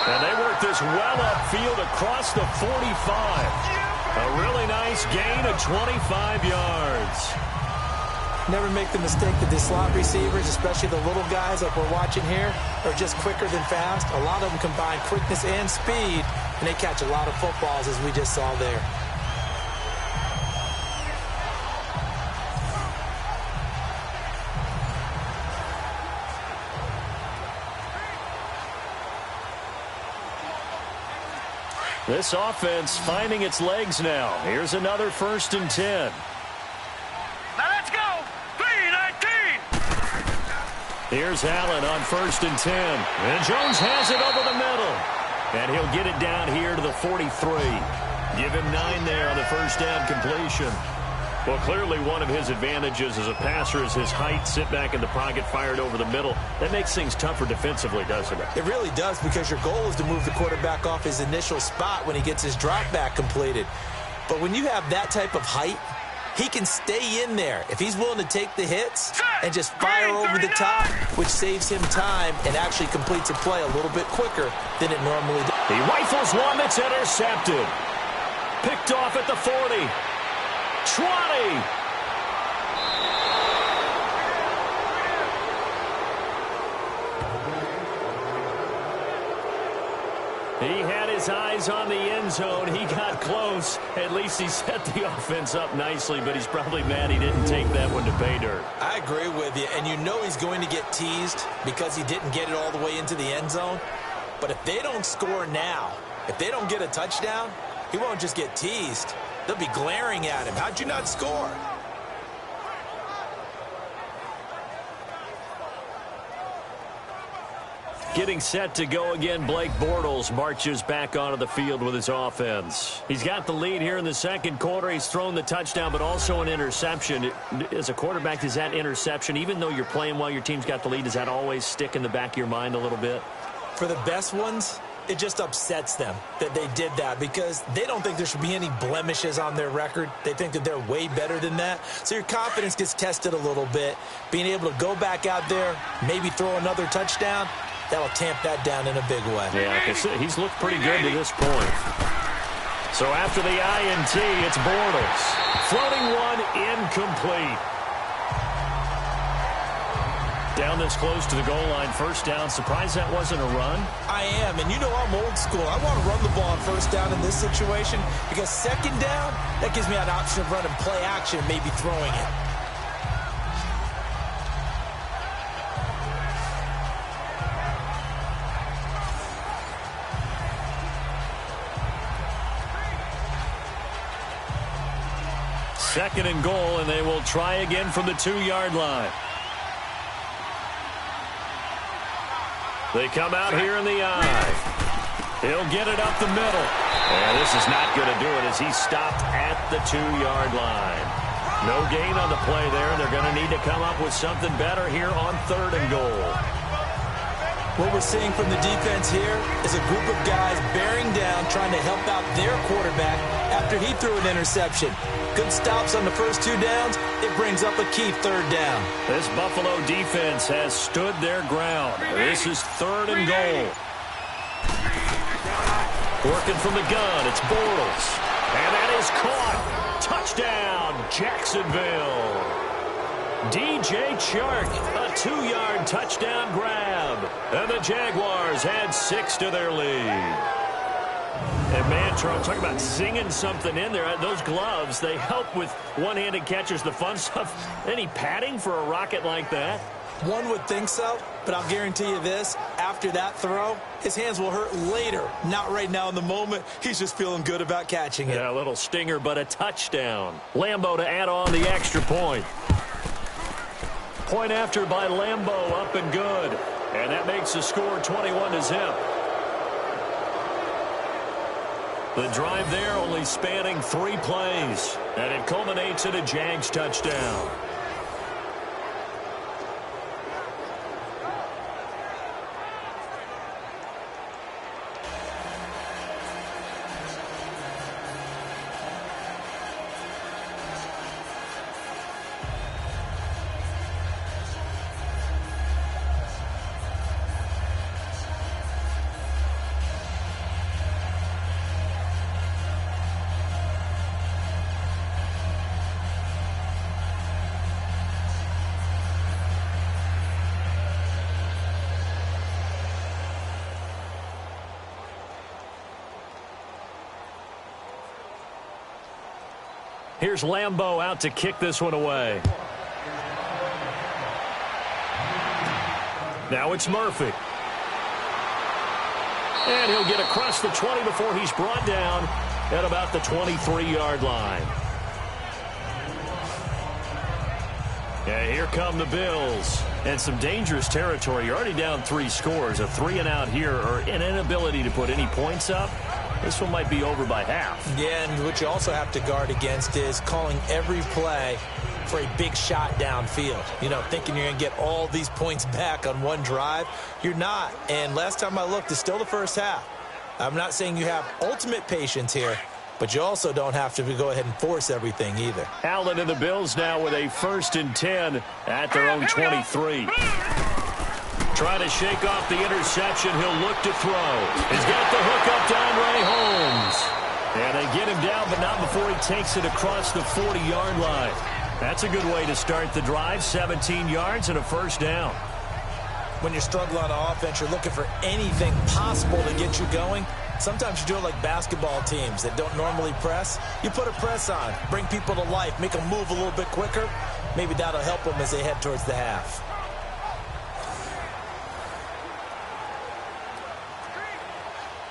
And they work this well upfield across the 45. A really nice gain of 25 yards. Never make the mistake that the slot receivers, especially the little guys like we're watching here, are just quicker than fast. A lot of them combine quickness and speed, and they catch a lot of footballs, as we just saw there. This offense finding its legs now. Here's another 1st and 10. Now let's go. 3-19. Here's Allen on 1st and 10. And Jones has it over the middle. And he'll get it down here to the 43. Give him 9 there on the 1st down completion. Well, clearly one of his advantages as a passer is his height. Sit back in the pocket, fired over the middle. That makes things tougher defensively, doesn't it? It really does, because your goal is to move the quarterback off his initial spot when he gets his drop back completed. But when you have that type of height, he can stay in there if he's willing to take the hits and just fire over the top, which saves him time and actually completes a play a little bit quicker than it normally does. He rifles one that's intercepted. Picked off at the 40. 20. He had his eyes on the end zone. He got close. At least he set the offense up nicely, but he's probably mad he didn't take that one to pay dirt. I agree with you, and you know he's going to get teased because he didn't get it all the way into the end zone. But if they don't score now, if they don't get a touchdown, he won't just get teased. They'll be glaring at him. How'd you not score? Getting set to go again, Blake Bortles marches back onto the field with his offense. He's got the lead here in the 2nd quarter. He's thrown the touchdown, but also an interception. As a quarterback, does that interception, even though you're playing while your team's got the lead, does that always stick in the back of your mind a little bit? For the best ones, it just upsets them that they did that because they don't think there should be any blemishes on their record. They think that they're way better than that. So your confidence gets tested a little bit. Being able to go back out there, maybe throw another touchdown, that'll tamp that down in a big way. Yeah, he's looked pretty good to this point. So after the INT, it's Bortles. Floating one, incomplete. Down this close to the goal line, first down. Surprised that wasn't a run? I am, and you know I'm old school. I want to run the ball on first down in this situation because second down, that gives me an option of running play action, maybe throwing it. Second and goal, and they will try again from the 2-yard line. They come out here in the eye. He'll get it up the middle. And this is not going to do it as he stopped at the 2-yard line. No gain on the play there. They're going to need to come up with something better here on 3rd and goal. What we're seeing from the defense here is a group of guys bearing down, trying to help out their quarterback after he threw an interception. Good stops on the first 2 downs. It brings up a key 3rd down. This Buffalo defense has stood their ground. This is 3rd and goal. Working from the gun, it's Bortles. And that is caught. Touchdown, Jacksonville. DJ Chark, a 2-yard touchdown grab. And the Jaguars add 6 to their lead. And man, Charles, talking about singing something in there. Those gloves, they help with one-handed catchers, the fun stuff. Any padding for a rocket like that? One would think so, but I'll guarantee you this. After that throw, his hands will hurt later. Not right now in the moment. He's just feeling good about catching it. Yeah, a little stinger, but a touchdown. Lambo to add on the extra point. Point after by Lambo, up and good. And that makes the score 21-0. The drive there only spanning 3 plays. And it culminates in a Jags touchdown. Here's Lambo out to kick this one away. Now it's Murphy. And he'll get across the 20 before he's brought down at about the 23-yard line. And here come the Bills. And some dangerous territory. You're already down 3 scores. A 3-and-out here, or an inability to put any points up. This one might be over by half. Yeah, and what you also have to guard against is calling every play for a big shot downfield. You know, thinking you're going to get all these points back on one drive. You're not. And last time I looked, it's still the first half. I'm not saying you have ultimate patience here, but you also don't have to go ahead and force everything either. Allen and the Bills now with a 1st and 10 at their own 23. Trying to shake off the interception. He'll look to throw. He's got the hook up to Andre Holmes. And they get him down, but not before he takes it across the 40-yard line. That's a good way to start the drive. 17 yards and a 1st down. When you're struggling on offense, you're looking for anything possible to get you going. Sometimes you do it like basketball teams that don't normally press. You put a press on, bring people to life, make them move a little bit quicker. Maybe that'll help them as they head towards the half.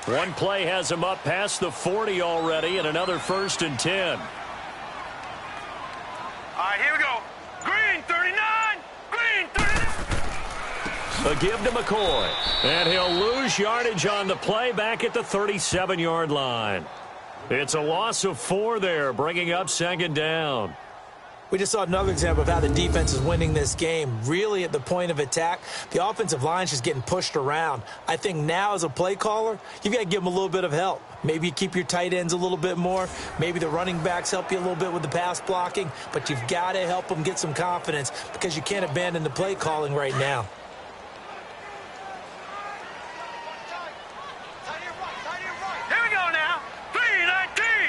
One play has him up past the 40 already, and another 1st and 10. All right, here we go. Green, 39. Green, 39. A give to McCoy. And he'll lose yardage on the play back at the 37-yard line. It's a loss of 4 there, bringing up 2nd down. We just saw another example of how the defense is winning this game. Really at the point of attack, the offensive line's just getting pushed around. I think now as a play caller, you've got to give them a little bit of help. Maybe you keep your tight ends a little bit more. Maybe the running backs help you a little bit with the pass blocking. But you've got to help them get some confidence because you can't abandon the play calling right now. Here we go now. 3-19.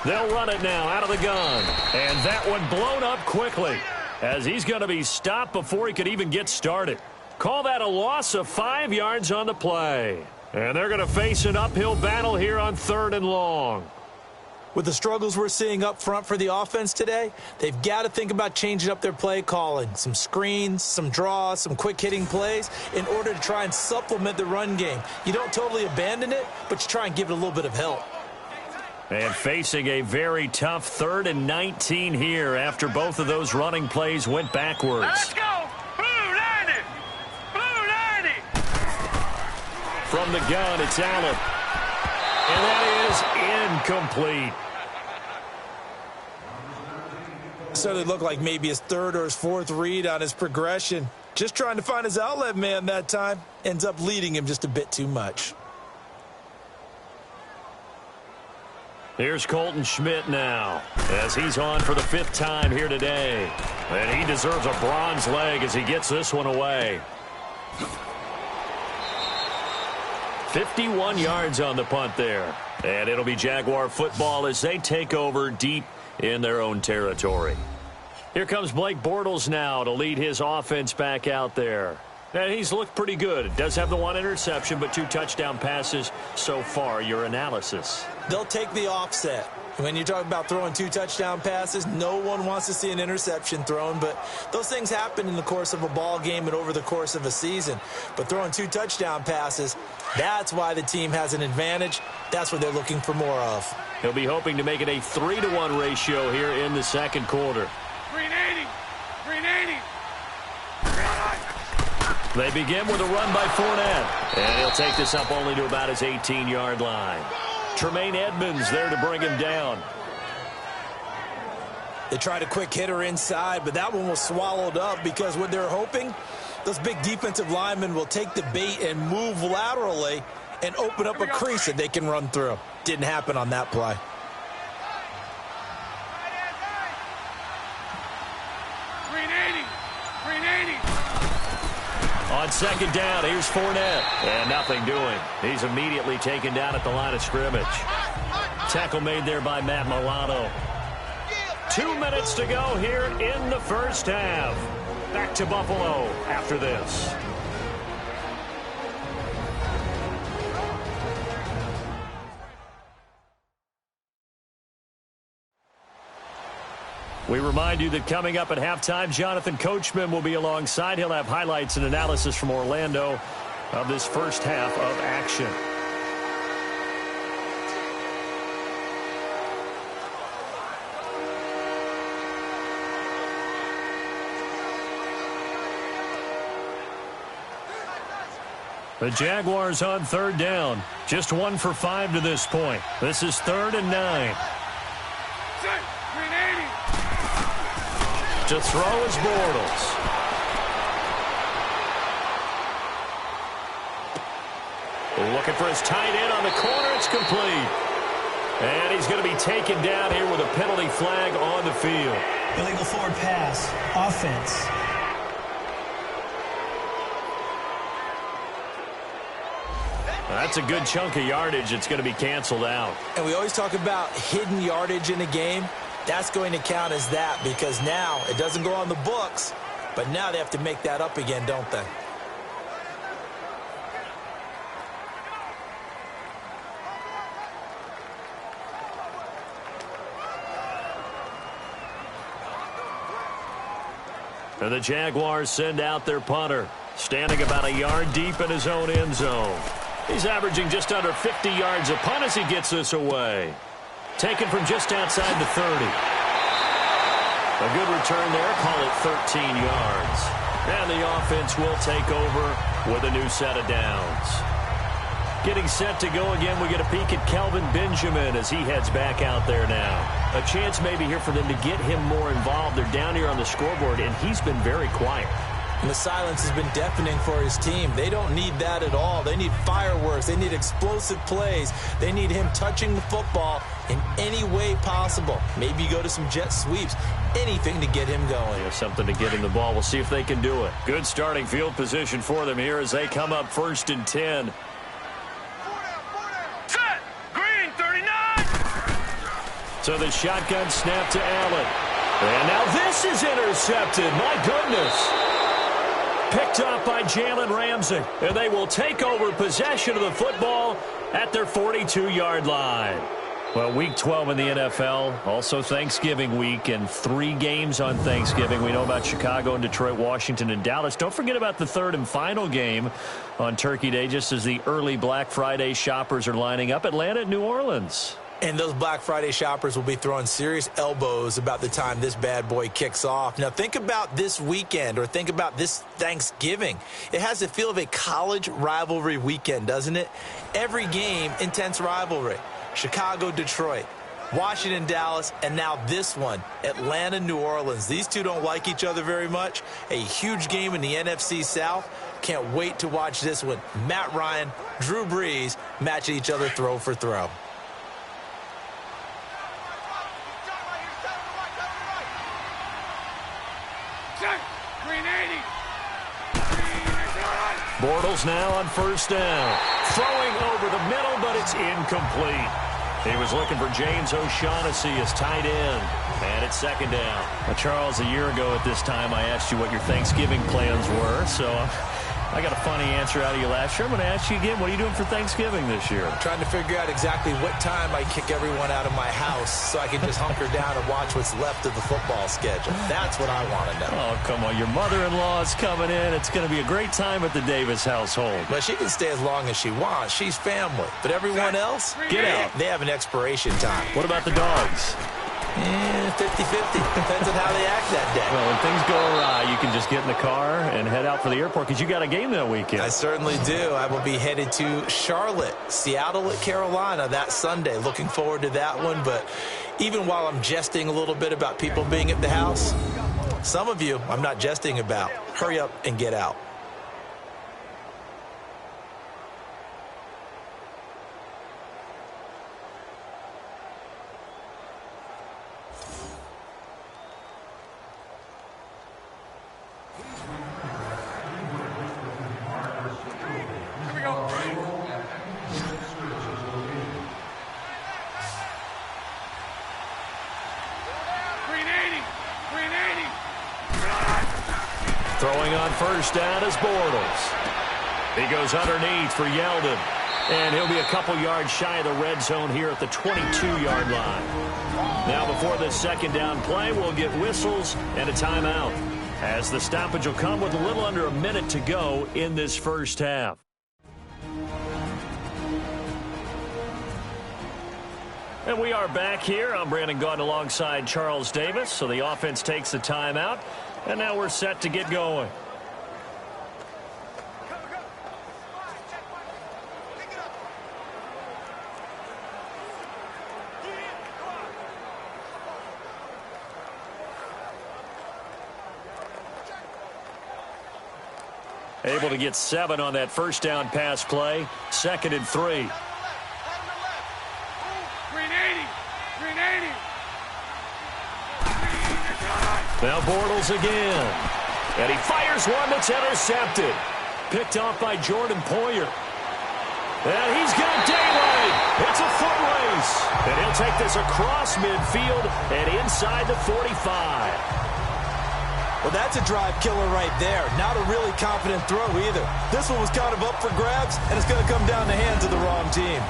They'll run it now out of the gun. And that one blown up quickly as he's going to be stopped before he could even get started. Call that a loss of 5 yards on the play. And they're going to face an uphill battle here on 3rd and long. With the struggles we're seeing up front for the offense today, they've got to think about changing up their play calling. Some screens, some draws, some quick-hitting plays in order to try and supplement the run game. You don't totally abandon it, but you try and give it a little bit of help. And facing a very tough 3rd and 19 here after both of those running plays went backwards. Let's go! Blue 90! Blue 90! From the gun, it's Allen. And that is incomplete. Certainly looked like maybe his 3rd or his 4th read on his progression. Just trying to find his outlet man that time. Ends up leading him just a bit too much. Here's Colton Schmidt now as he's on for the 5th time here today. And he deserves a bronze leg as he gets this one away. 51 yards on the punt there. And it'll be Jaguar football as they take over deep in their own territory. Here comes Blake Bortles now to lead his offense back out there. And he's looked pretty good. Does have the 1 interception, but 2 touchdown passes so far. Your analysis? They'll take the offset. When you talk about throwing 2 touchdown passes, no one wants to see an interception thrown, but those things happen in the course of a ball game and over the course of a season. But throwing 2 touchdown passes, that's why the team has an advantage. That's what they're looking for more of. He'll be hoping to make it a 3-to-1 ratio here in the 2nd quarter. Green 80! Green 80! They begin with a run by Fournette. And he'll take this up only to about his 18-yard line. Tremaine Edmonds there to bring him down. They tried a quick hitter inside, but that one was swallowed up because what they're hoping, those big defensive linemen will take the bait and move laterally and open up a crease that they can run through. Didn't happen on that play. Green 80! Green 80! On 2nd down, here's Fournette. And nothing doing. He's immediately taken down at the line of scrimmage. Tackle made there by Matt Milano. 2 minutes to go here in the 1st half. Back to Buffalo after this. We remind you that coming up at halftime, Jonathan Coachman will be alongside. He'll have highlights and analysis from Orlando of this 1st half of action. The Jaguars on 3rd down. Just 1 for 5 to this point. This is 3rd and 9. To throw is Bortles. Looking for his tight end on the corner. It's complete. And he's going to be taken down here with a penalty flag on the field. Illegal forward pass. Offense. That's a good chunk of yardage. It's going to be canceled out. And we always talk about hidden yardage in a game. That's going to count as that because now it doesn't go on the books, but now they have to make that up again, don't they? And the Jaguars send out their punter, standing about a yard deep in his own end zone. He's averaging just under 50 yards a punt as he gets this away. Taken from just outside the 30. A good return there. Call it 13 yards. And the offense will take over with a new set of downs. Getting set to go again, we get a peek at Kelvin Benjamin as he heads back out there now. A chance maybe here for them to get him more involved. They're down here on the scoreboard, and he's been very quiet. And the silence has been deafening for his team. They don't need that at all. They need fireworks. They need explosive plays. They need him touching the football in any way possible. Maybe you go to some jet sweeps. Anything to get him going. Yeah, something to get him the ball. We'll see if they can do it. Good starting field position for them here as they come up 1st and 10. Set! Green 39! So the shotgun snap to Allen. And now this is intercepted. My goodness. Picked up by Jalen Ramsey. And they will take over possession of the football at their 42-yard line. Well, Week 12 in the NFL, also Thanksgiving week, and 3 games on Thanksgiving. We know about Chicago and Detroit, Washington, and Dallas. Don't forget about the third and final game on Turkey Day, just as the early Black Friday shoppers are lining up. Atlanta and New Orleans. And those Black Friday shoppers will be throwing serious elbows about the time this bad boy kicks off. Now, think about this weekend, or think about this Thanksgiving. It has the feel of a college rivalry weekend, doesn't it? Every game, intense rivalry. Chicago, Detroit, Washington, Dallas, and now this one, Atlanta, New Orleans. These two don't like each other very much. A huge game in the NFC South. Can't wait to watch this one. Matt Ryan, Drew Brees matching each other throw for throw. Bortles now on first down. Throwing over the middle, but it's incomplete. He was looking for James O'Shaughnessy as tight end. And it's second down. Well, Charles, a year ago at this time, I asked you what your Thanksgiving plans were. So I got a funny answer out of you last year. I'm going to ask you again, what are you doing for Thanksgiving this year? I'm trying to figure out exactly what time I kick everyone out of my house so I can just hunker down and watch what's left of the football schedule. That's what I want to know. Oh, come on. Your mother-in-law is coming in. It's going to be a great time at the Davis household. Well, she can stay as long as she wants. She's family. But everyone else, get out. They have an expiration time. What about the dogs? 50-50. Depends on how they act that day. Well, when things go awry, you can just get in the car and head out for the airport because you got a game that weekend. I certainly do. I will be headed to Charlotte, Seattle at Carolina that Sunday. Looking forward to that one. But even while I'm jesting a little bit about people being at the house, some of you I'm not jesting about. Hurry up and get out. Throwing on first down is Bortles. He goes underneath for Yeldon. And he'll be a couple yards shy of the red zone here at the 22-yard line. Now before this second down play, we'll get whistles and a timeout, as the stoppage will come with a little under a minute to go in this first half. And we are back here. I'm Brandon Gaudin alongside Charles Davis. So the offense takes the timeout. And now we're set to get going. Able to get 7 on that first down pass play. 2nd and 3. Now Bortles again. And he fires one that's intercepted. Picked off by Jordan Poyer. And he's got daylight. It's a foot race. And he'll take this across midfield and inside the 45. Well, that's a drive killer right there. Not a really confident throw either. This one was kind of up for grabs, and it's going to come down the hands of the wrong team.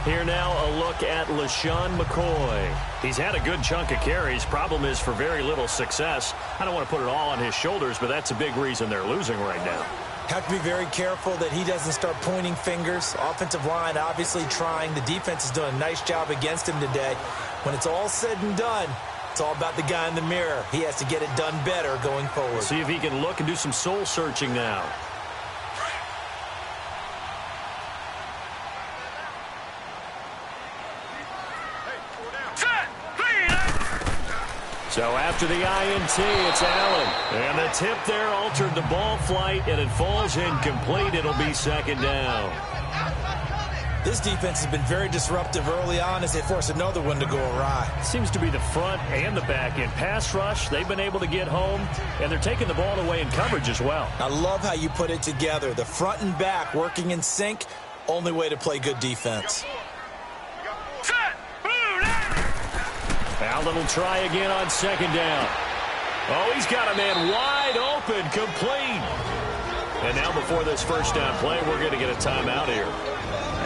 Here now, a look at Lesean Mccoy. He's had a good chunk of carries. Problem is, for very little success. I don't want to put it all on his shoulders, but that's a big reason they're losing right now. Have to be very careful that he doesn't start pointing fingers. Offensive line obviously trying. The defense has done a nice job against him today. When it's all said and done, it's all about the guy in the mirror. He has to get it done better going forward. See if he can look and do some soul searching now. So after the INT, it's Allen. And the tip there altered the ball flight, and it falls incomplete. It'll be second down. This defense has been very disruptive early on as they force another one to go awry. Seems to be the front and the back end. Pass rush, they've been able to get home, and they're taking the ball away in coverage as well. I love how you put it together. The front and back working in sync, only way to play good defense. Allen will try again on second down. Oh, he's got a man wide open, complete. And now before this first down play, we're going to get a timeout here,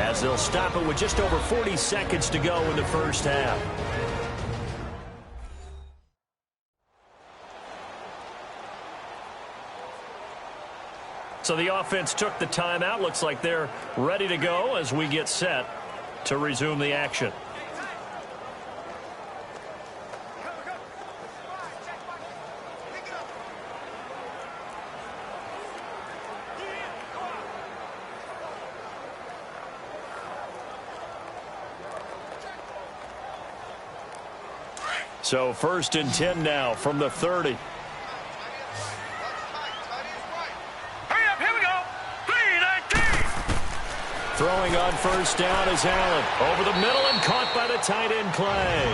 as they'll stop it with just over 40 seconds to go in the first half. So the offense took the timeout. Looks like they're ready to go as we get set to resume the action. So 1st and 10 now from the 30. Hurry up, here we go. 3-19. Throwing on first down is Allen. Over the middle and caught by the tight end Clay.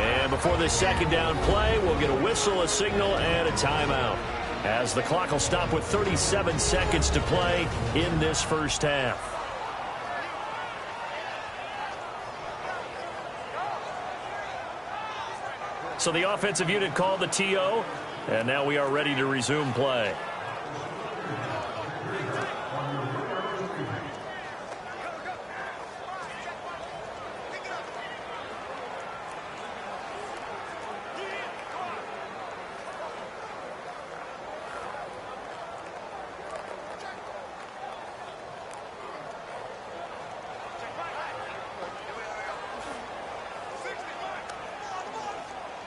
And before the second down play, we'll get a whistle, a signal, and a timeout, as the clock will stop with 37 seconds to play in this first half. So the offensive unit called the TO, and now we are ready to resume play.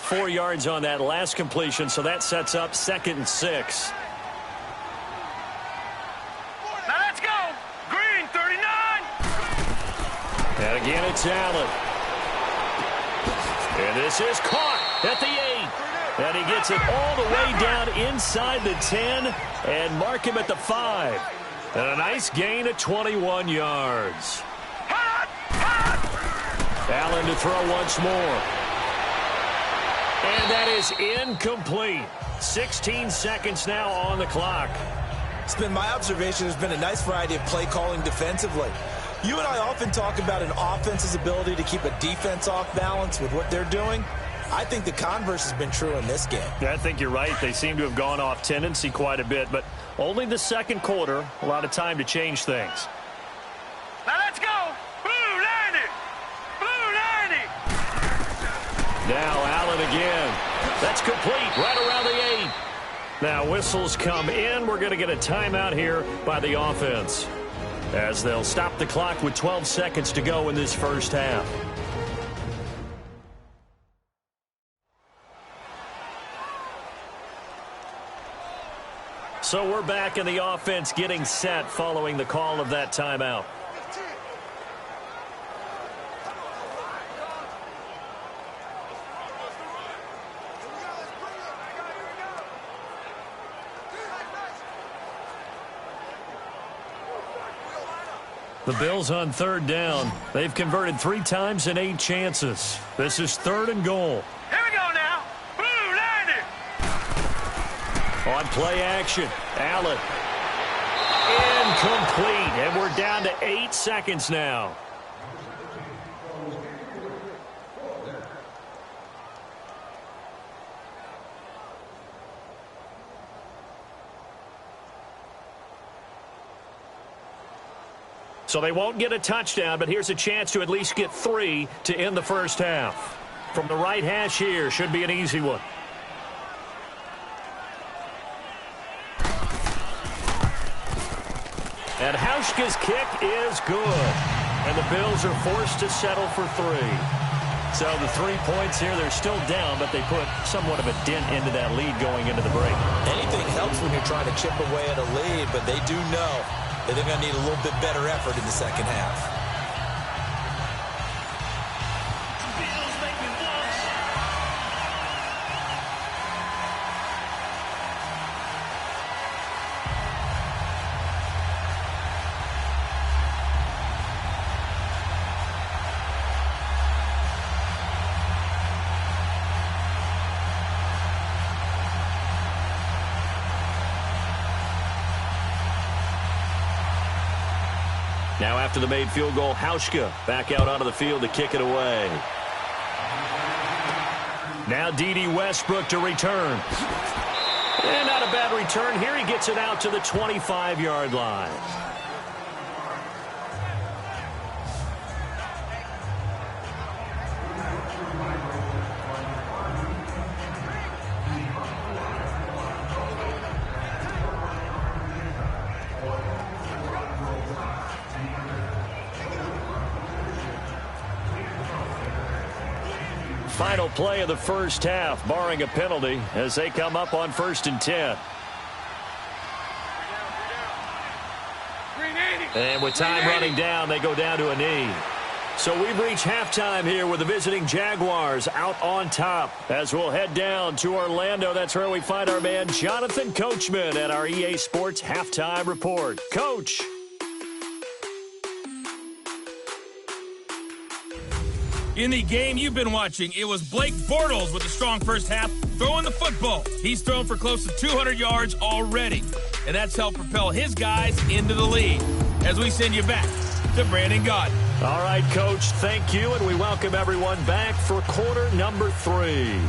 .4 yards on that last completion, so that sets up 2nd and 6. Now let's go. Green, 39. And again, it's Allen. And this is caught at the 8. And he gets it all the way down inside the 10 and mark him at the 5. And a nice gain of 21 yards. Allen to throw once more. And that is incomplete. 16 seconds now on the clock. It's been my observation there's been a nice variety of play calling defensively. You and I often talk about an offense's ability to keep a defense off balance with what they're doing. I think the converse has been true in this game. Yeah, I think you're right. They seem to have gone off tendency quite a bit, but only the second quarter, a lot of time to change things. Now let's go. Blue 90. Blue 90. Now Allen again. That's complete right around the 8. Now whistles come in. We're going to get a timeout here by the offense, as they'll stop the clock with 12 seconds to go in this first half. So we're back in the offense getting set following the call of that timeout. The Bills on third down. They've converted 3 times in 8 chances. This is 3rd and goal. Here we go now. Blue 90. On play action, Allen. Incomplete, and we're down to 8 seconds now. So they won't get a touchdown, but here's a chance to at least get 3 to end the first half. From the right hash here, should be an easy one. And Hauschka's kick is good. And the Bills are forced to settle for 3. So the 3 points here, they're still down, but they put somewhat of a dent into that lead going into the break. Anything helps when you're trying to chip away at a lead, but they do know that they're going to need a little bit better effort in the second half. now after the made field goal, Hauschka back out onto the field to kick it away. Now D.D. Westbrook to return. And not a bad return here. He gets it out to the 25-yard line. Final play of the first half, barring a penalty, as they come up on 1st and 10. And with time running down, they go down to a knee. So we've reached halftime here with the visiting Jaguars out on top. As we'll head down to Orlando, that's where we find our man Jonathan Coachman at our EA Sports Halftime Report. Coach. In the game you've been watching, it was Blake Bortles with a strong first half throwing the football. He's thrown for close to 200 yards already, and that's helped propel his guys into the lead. As we send you back to Brandon Gaudin. All right, Coach, thank you, and we welcome everyone back for quarter number 3.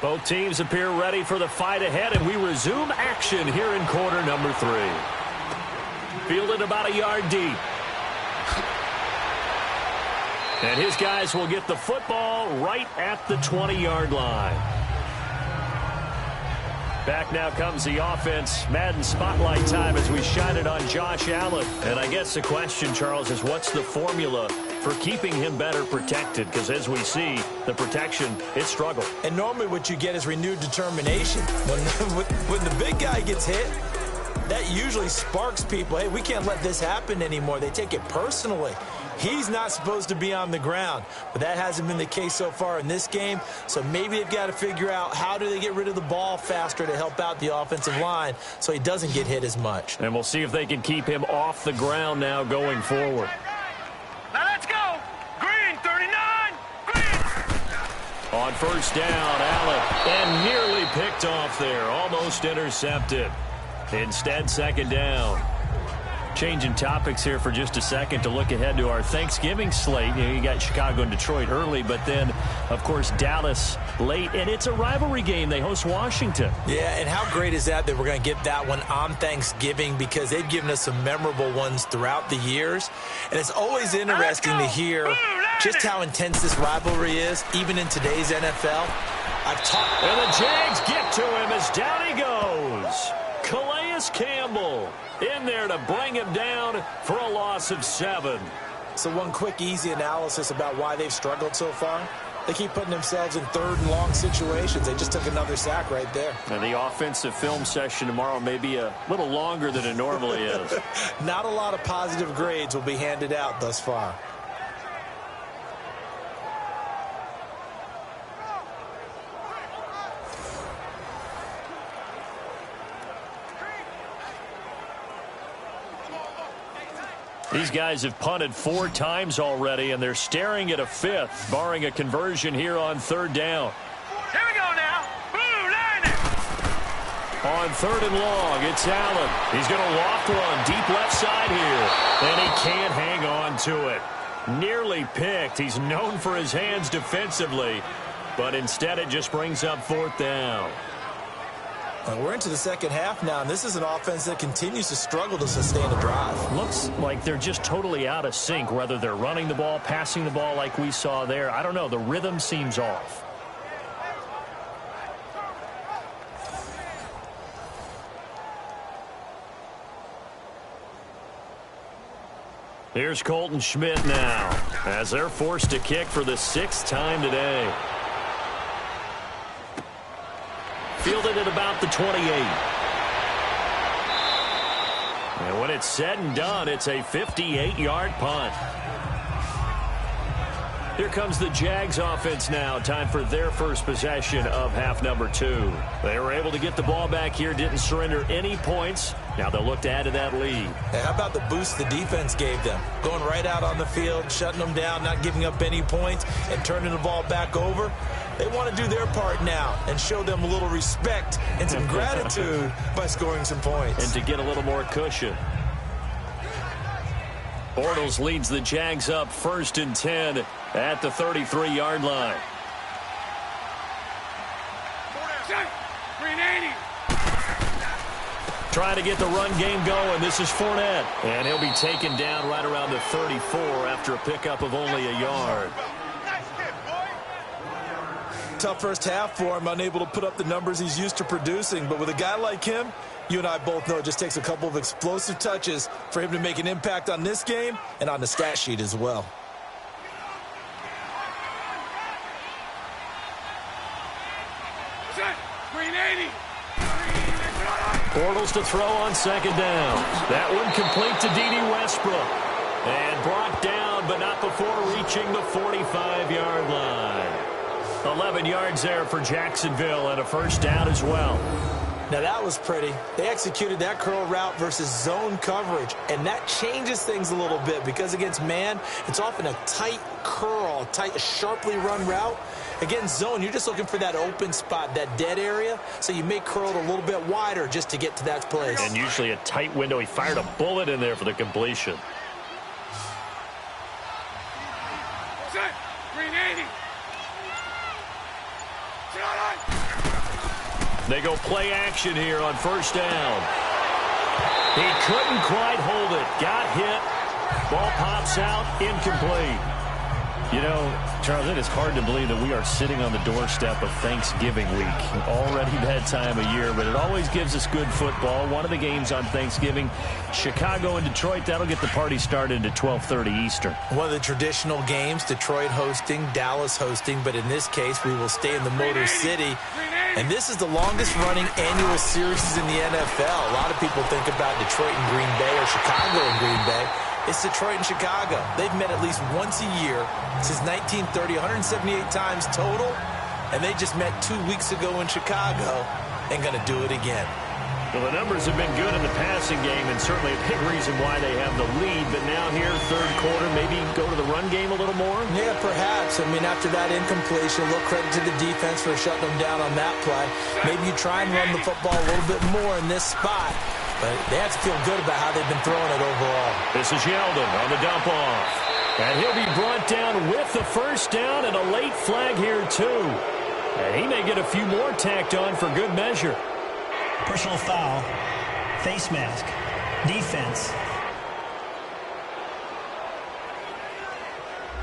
Both teams appear ready for the fight ahead, and we resume action here in quarter number 3. Fielded about a yard deep. And his guys will get the football right at the 20-yard line. Back now comes the offense. Madden spotlight time as we shine it on Josh Allen. And I guess the question, Charles, is what's the formula for keeping him better protected? Because as we see, the protection, it struggled. And normally what you get is renewed determination. When the big guy gets hit, that usually sparks people. Hey, we can't let this happen anymore. They take it personally. He's not supposed to be on the ground, but that hasn't been the case so far in this game. So maybe they've got to figure out how do they get rid of the ball faster to help out the offensive line so he doesn't get hit as much. And we'll see if they can keep him off the ground now going forward. Now let's go. Green, 39. Green. On first down, Allen, and nearly picked off there. Almost intercepted. Instead, second down. Changing topics here for just a second to look ahead to our Thanksgiving slate. You got Chicago and Detroit early, but then, of course, Dallas late. And it's a rivalry game. They host Washington. Yeah, and how great is that we're going to get that one on Thanksgiving, because they've given us some memorable ones throughout the years. And it's always interesting to hear just how intense this rivalry is, even in today's NFL. And the Jags get to him as down he goes. Calais Campbell in there to bring him down for a loss of 7. So one quick, easy analysis about why they've struggled so far. They keep putting themselves in third and long situations. They just took another sack right there. And the offensive film session tomorrow may be a little longer than it normally is. Not a lot of positive grades will be handed out thus far. These guys have punted 4 times already, and they're staring at a 5th, barring a conversion here on third down. Here we go now. Blue line it. On third and long, it's Allen. He's going to loft one deep left side here, and he can't hang on to it. Nearly picked. He's known for his hands defensively, but instead it just brings up 4th down. We're into the second half now, and this is an offense that continues to struggle to sustain a drive. Looks like they're just totally out of sync, whether they're running the ball, passing the ball like we saw there. I don't know. The rhythm seems off. Here's Colton Schmidt now, as they're forced to kick for the 6th time today. fielded at about the 28. And when it's said and done, it's a 58-yard punt. Here comes the Jags offense now. Time for their first possession of half number 2. They were able to get the ball back here, didn't surrender any points. Now they'll look to add to that lead. Hey, how about the boost the defense gave them? Going right out on the field, shutting them down, not giving up any points, and turning the ball back over. They want to do their part now and show them a little respect and some gratitude by scoring some points. And to get a little more cushion. Bortles leads the Jags up 1st and 10 at the 33-yard line. 380. Trying to get the run game going. This is Fournette. And he'll be taken down right around the 34 after a pickup of only a yard. Tough first half for him, unable to put up the numbers he's used to producing. But with a guy like him, you and I both know it just takes a couple of explosive touches for him to make an impact on this game and on the stat sheet as well. Bortles to throw on 2nd down. That one complete to D.D. Westbrook. And brought down, but not before reaching the 45-yard line. 11 yards there for Jacksonville and a first down as well. Now that was pretty. They executed that curl route versus zone coverage, and that changes things a little bit because against man, it's often a tight curl, tight, sharply run route. Against zone, you're just looking for that open spot, that dead area, so you may curl it a little bit wider just to get to that place. And usually a tight window. He fired a bullet in there for the completion. 380. They go play action here on 1st down. He couldn't quite hold it. Got hit. Ball pops out. Incomplete. You know, Charles, it is hard to believe that we are sitting on the doorstep of Thanksgiving week. Already that time of year, but it always gives us good football. One of the games on Thanksgiving, Chicago and Detroit, that'll get the party started at 12:30 Eastern. One of the traditional games, Detroit hosting, Dallas hosting, but in this case, we will stay in the Motor City. And this is the longest-running annual series in the NFL. A lot of people think about Detroit and Green Bay or Chicago and Green Bay. It's Detroit and Chicago. They've met at least once a year since 1930, 178 times total. And they just met 2 weeks ago in Chicago and going to do it again. Well, the numbers have been good in the passing game and certainly a big reason why they have the lead. But now here, 3rd quarter, maybe go to the run game a little more? Yeah, perhaps. I mean, after that incompletion, a little credit to the defense for shutting them down on that play. Maybe you try and run the football a little bit more in this spot. But they have to feel good about how they've been throwing it overall. This is Yeldon on the dump off. And he'll be brought down with the first down and a late flag here, too. And he may get a few more tacked on for good measure. Personal foul. Face mask. Defense.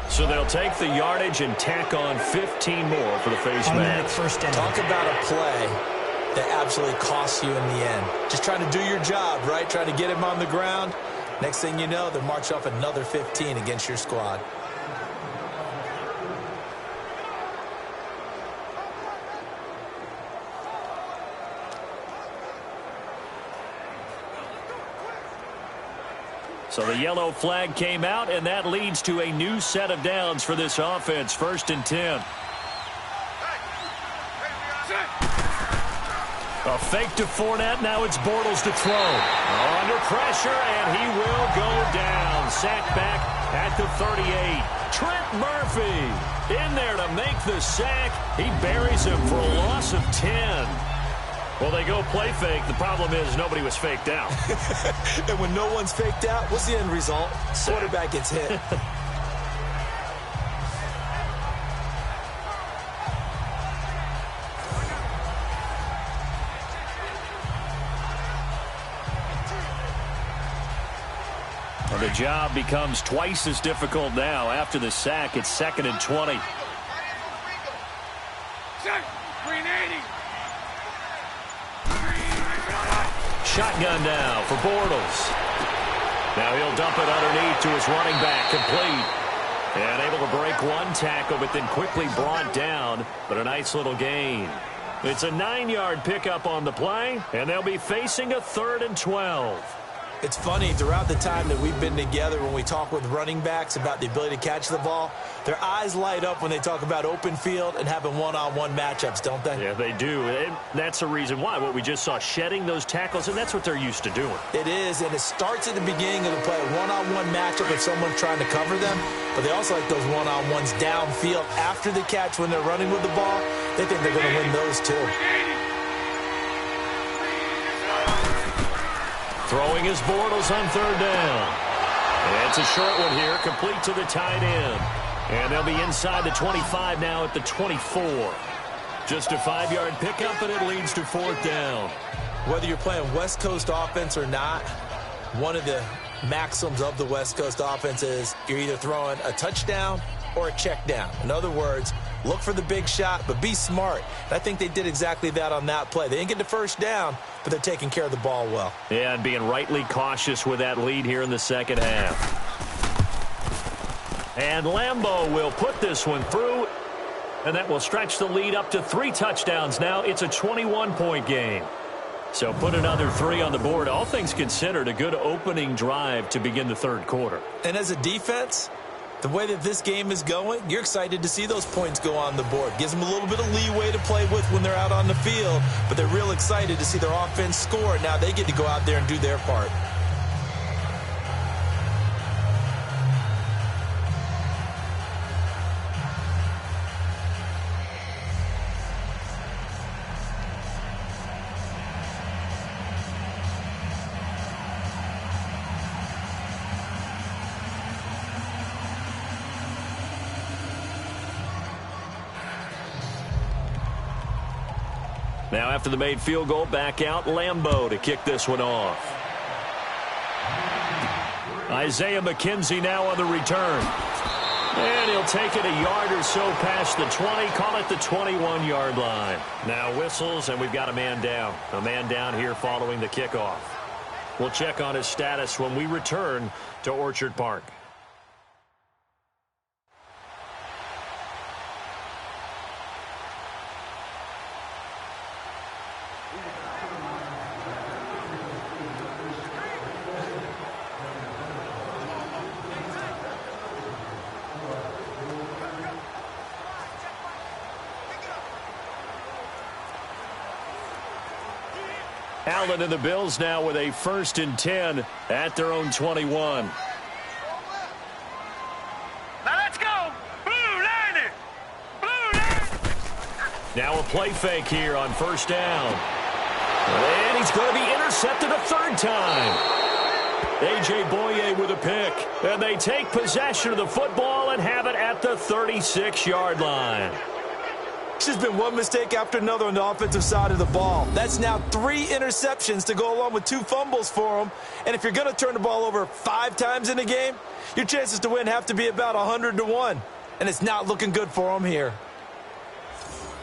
So they'll take the yardage and tack on 15 more for the face mask. First down. Talk about a play that absolutely costs you in the end. Just trying to do your job, right? Trying to get him on the ground. Next thing you know, they'll march off another 15 against your squad. So the yellow flag came out, and that leads to a new set of downs for this offense. 1st and 10. A fake to Fournette. Now it's Bortles to throw. Under pressure, and he will go down. Sacked back at the 38. Trent Murphy in there to make the sack. He buries him for a loss of 10. Well, they go play fake. The problem is nobody was faked out. And when no one's faked out, what's the end result? Quarterback gets hit. Well, the job becomes twice as difficult now. After the sack, it's 2nd and 20. 380. Shotgun now for Bortles. Now he'll dump it underneath to his running back, complete. And able to break one tackle, but then quickly brought down. But a nice little gain. It's a 9-yard pickup on the play, and they'll be facing a 3rd and 12. It's funny, throughout the time that we've been together, when we talk with running backs about the ability to catch the ball, their eyes light up when they talk about open field and having one-on-one matchups, don't they? Yeah, they do. And that's the reason why. What we just saw, shedding those tackles, and that's what they're used to doing. It is, and it starts at the beginning of the play, a one-on-one matchup if someone's trying to cover them, but they also like those one-on-ones downfield after the catch when they're running with the ball. They think they're going to win those too. Throwing his Bortles on 3rd down. And it's a short one here, complete to the tight end. And they'll be inside the 25 now at the 24. Just a 5-yard pickup, and it leads to 4th down. Whether you're playing West Coast offense or not, one of the maxims of the West Coast offense is you're either throwing a touchdown or a check down. In other words, look for the big shot, but be smart. And I think they did exactly that on that play. They didn't get the first down, but they're taking care of the ball well. Yeah, and being rightly cautious with that lead here in the second half. And Lambeau will put this one through, and that will stretch the lead up to 3 touchdowns now. It's a 21-point game. So put another 3 on the board. All things considered, a good opening drive to begin the 3rd quarter. And as a defense, the way that this game is going, you're excited to see those points go on the board. Gives them a little bit of leeway to play with when they're out on the field, but they're real excited to see their offense score. Now they get to go out there and do their part. Now after the made field goal, back out Lambeau to kick this one off. Isaiah McKenzie now on the return. And he'll take it a yard or so past the 20, call it the 21-yard line. Now whistles, and we've got a man down. A man down here following the kickoff. We'll check on his status when we return to Orchard Park. Allen and the Bills now with a 1st and 10 at their own 21. Now let's go. Blue line. Blue line. Now a play fake here on 1st down. And he's going to be intercepted a 3rd time. A.J. Boye with a pick. And they take possession of the football and have it at the 36-yard line. It's just been one mistake after another on the offensive side of the ball. That's now 3 interceptions to go along with 2 fumbles for them. And if you're going to turn the ball over 5 times in a game, your chances to win have to be about 100-1. And it's not looking good for them here.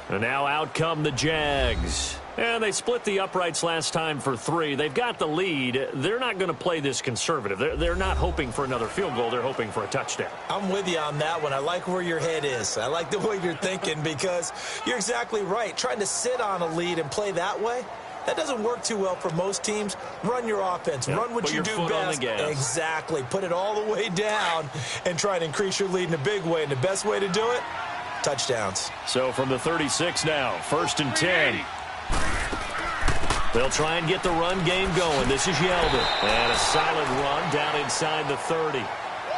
And now out come the Jags. And they split the uprights last time for 3. They've got the lead. They're not going to play this conservative. They're not hoping for another field goal. They're hoping for a touchdown. I'm with you on that one. I like where your head is. I like the way you're thinking because you're exactly right. Trying to sit on a lead and play that way, that doesn't work too well for most teams. Run your offense. Yep. Run what you do best. Exactly. Put it all the way down and try to increase your lead in a big way. And the best way to do it, touchdowns. So from the 36 now, 1st and 10. They'll try and get the run game going. This is Yeldon. And a silent run down inside the 30.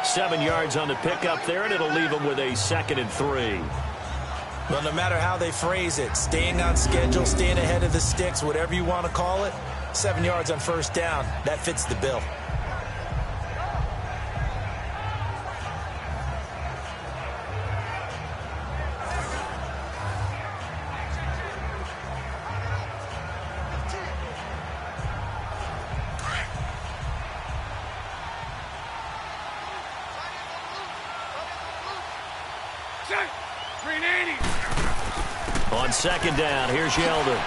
7 yards on the pickup there, and it'll leave them with a 2nd and 3. Well, no matter how they phrase it, staying on schedule, staying ahead of the sticks, whatever you want to call it, 7 yards on 1st down, that fits the bill. On 2nd down, here's Yeldon.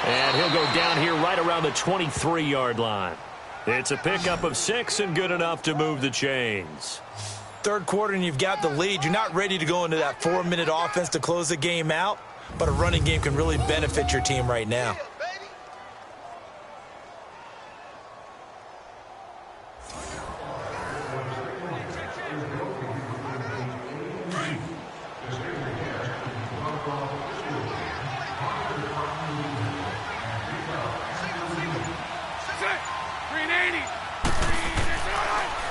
And he'll go down here right around the 23-yard line. It's a pickup of 6 and good enough to move the chains. 3rd quarter and you've got the lead. You're not ready to go into that 4-minute offense to close the game out. but a running game can really benefit your team right now.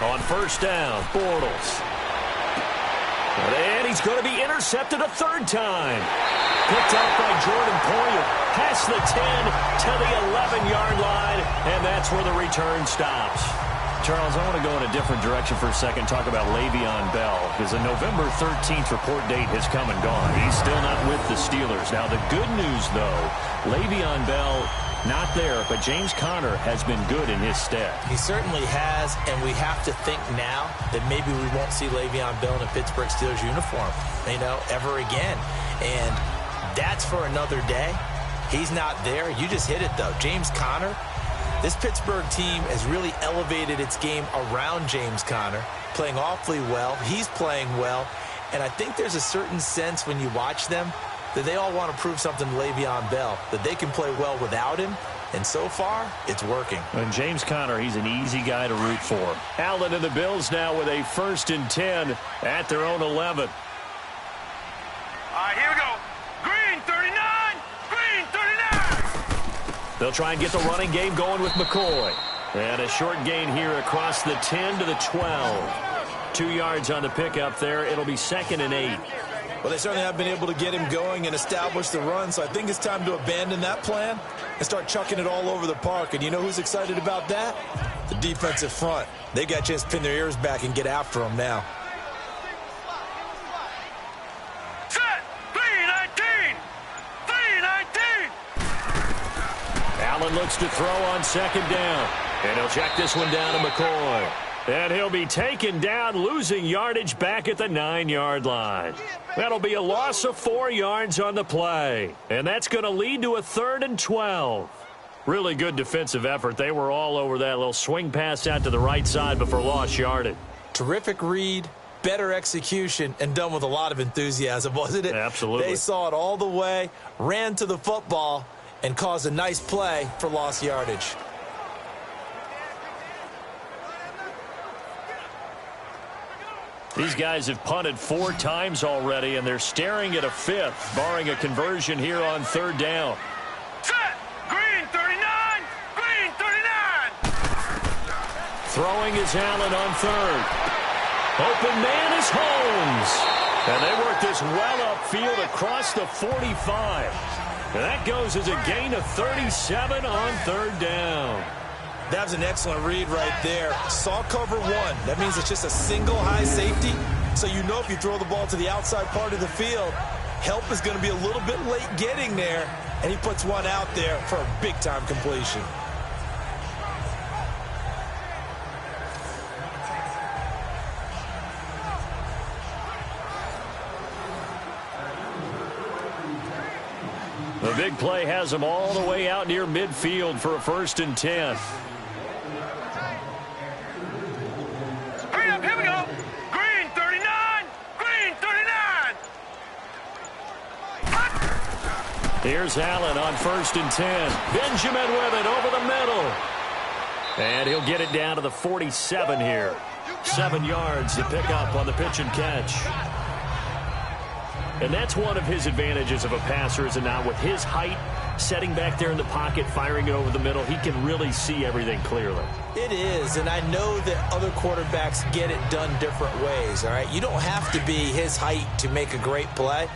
On first down, Bortles. And he's going to be intercepted a third time. Picked up by Jordan Poyer. Past the 10 to the 11-yard line, and that's where the return stops. Charles, I want to go in a different direction for a second, talk about Le'Veon Bell, because the November 13th report date has come and gone. He's still not with the Steelers. Now, the good news, though, Le'Veon Bell not there, but James Conner has been good in his stead. He certainly has, and we have to think now that maybe we won't see Le'Veon Bell in a Pittsburgh Steelers uniform, ever again. And that's for another day. He's not there. You just hit it, though. James Conner, this Pittsburgh team has really elevated its game around James Conner, playing awfully well. He's playing well, and I think there's a certain sense when you watch them that they all want to prove something to Le'Veon Bell, that they can play well without him, and so far, it's working. And James Conner, he's an easy guy to root for. Allen and the Bills now with a 1st and 10 at their own 11. All right, here we go. Green, 39. Green, 39. They'll try and get the running game going with McCoy. And a short gain here across the 10 to the 12. 2 yards on the pickup there. It'll be 2nd and 8. Well, they certainly have been able to get him going and establish the run, so I think it's time to abandon that plan and start chucking it all over the park. And you know who's excited about that? The defensive front. They got a chance to pin their ears back and get after him now. Set, 3-19. 3-19. Allen looks to throw on 2nd down. And he'll check this one down to McCoy. And he'll be taken down, losing yardage back at the 9-yard line. That'll be a loss of 4 yards on the play. And that's going to lead to a 3rd and 12. Really good defensive effort. They were all over that little swing pass out to the right side before lost yardage. Terrific read, better execution, and done with a lot of enthusiasm, wasn't it? Absolutely. They saw it all the way, ran to the football, and caused a nice play for lost yardage. These guys have punted 4 times already, and they're staring at a 5th, barring a conversion here on 3rd down. Set, green, 39. Green, 39. Throwing is Allen on 3rd. Open man is Holmes. And they work this well upfield across the 45. And that goes as a gain of 37 on 3rd down. That was an excellent read right there. Saw cover 1. That means it's just a single high safety. So you know if you throw the ball to the outside part of the field, help is going to be a little bit late getting there. And he puts one out there for a big-time completion. The big play has them all the way out near midfield for a 1st and 10. Hurry up, here we go. Green, 39. Green, 39. Here's Allen on 1st and 10. Benjamin with it over the middle. And he'll get it down to the 47 here. 7 yards to pick up on the pitch and catch. And that's one of his advantages of a passer, is it not? With his height, setting back there in the pocket, firing it over the middle, he can really see everything clearly. It is, and I know that other quarterbacks get it done different ways, all right? You don't have to be his height to make a great play.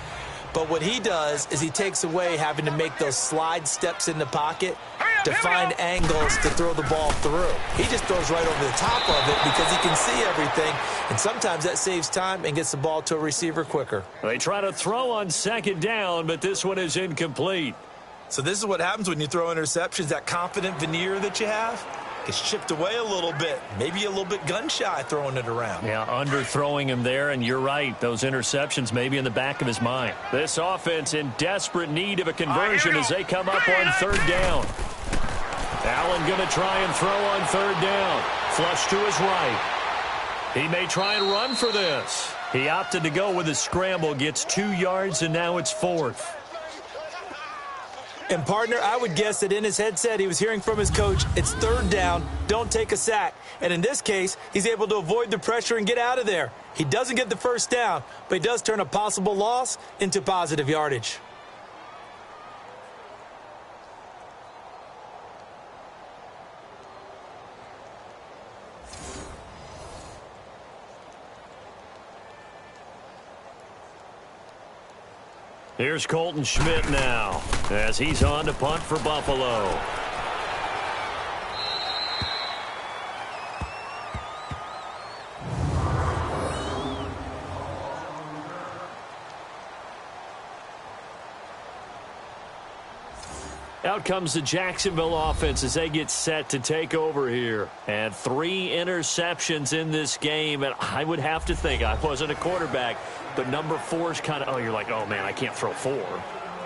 But what he does is he takes away having to make those slide steps in the pocket to find angles to throw the ball through. He just throws right over the top of it because he can see everything, and sometimes that saves time and gets the ball to a receiver quicker. They try to throw on 2nd down, but this one is incomplete. So this is what happens when you throw interceptions. That confident veneer that you have gets chipped away a little bit. Maybe a little bit gun-shy throwing it around. Yeah, underthrowing him there, and you're right. Those interceptions may be in the back of his mind. This offense in desperate need of a conversion as they come up on 3rd down. Allen going to try and throw on 3rd down. Flush to his right. He may try and run for this. He opted to go with a scramble, gets 2 yards, and now it's 4th. And, partner, I would guess that in his headset he was hearing from his coach, it's third down, don't take a sack. And in this case, he's able to avoid the pressure and get out of there. He doesn't get the first down, but he does turn a possible loss into positive yardage. Here's Colton Schmidt now as he's on to punt for Buffalo. Out comes the Jacksonville offense as they get set to take over here. And 3 interceptions in this game. And I would have to think, I wasn't a quarterback, but number 4 is kind of, oh, you're like, oh, man, I can't throw 4.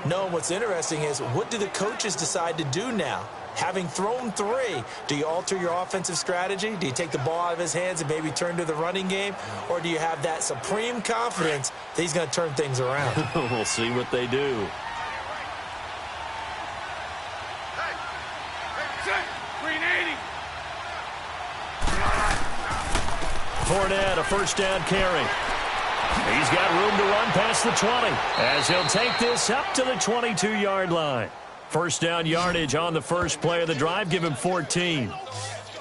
No, what's interesting is what do the coaches decide to do now? Having thrown 3, do you alter your offensive strategy? Do you take the ball out of his hands and maybe turn to the running game? Or do you have that supreme confidence that he's going to turn things around? We'll see what they do. Fournette, a first down carry. He's got room to run past the 20 as he'll take this up to the 22-yard line. First down yardage on the first play of the drive. Give him 14.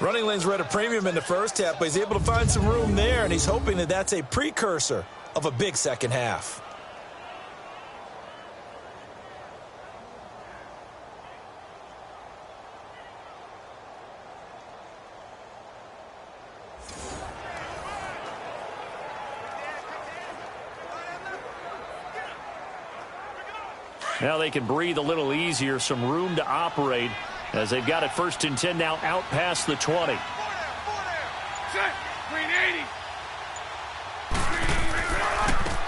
Running lanes were at a premium in the first half, but he's able to find some room there, and he's hoping that that's a precursor of a big second half. Now they can breathe a little easier, some room to operate as they've got it first and 10 now out past the 20.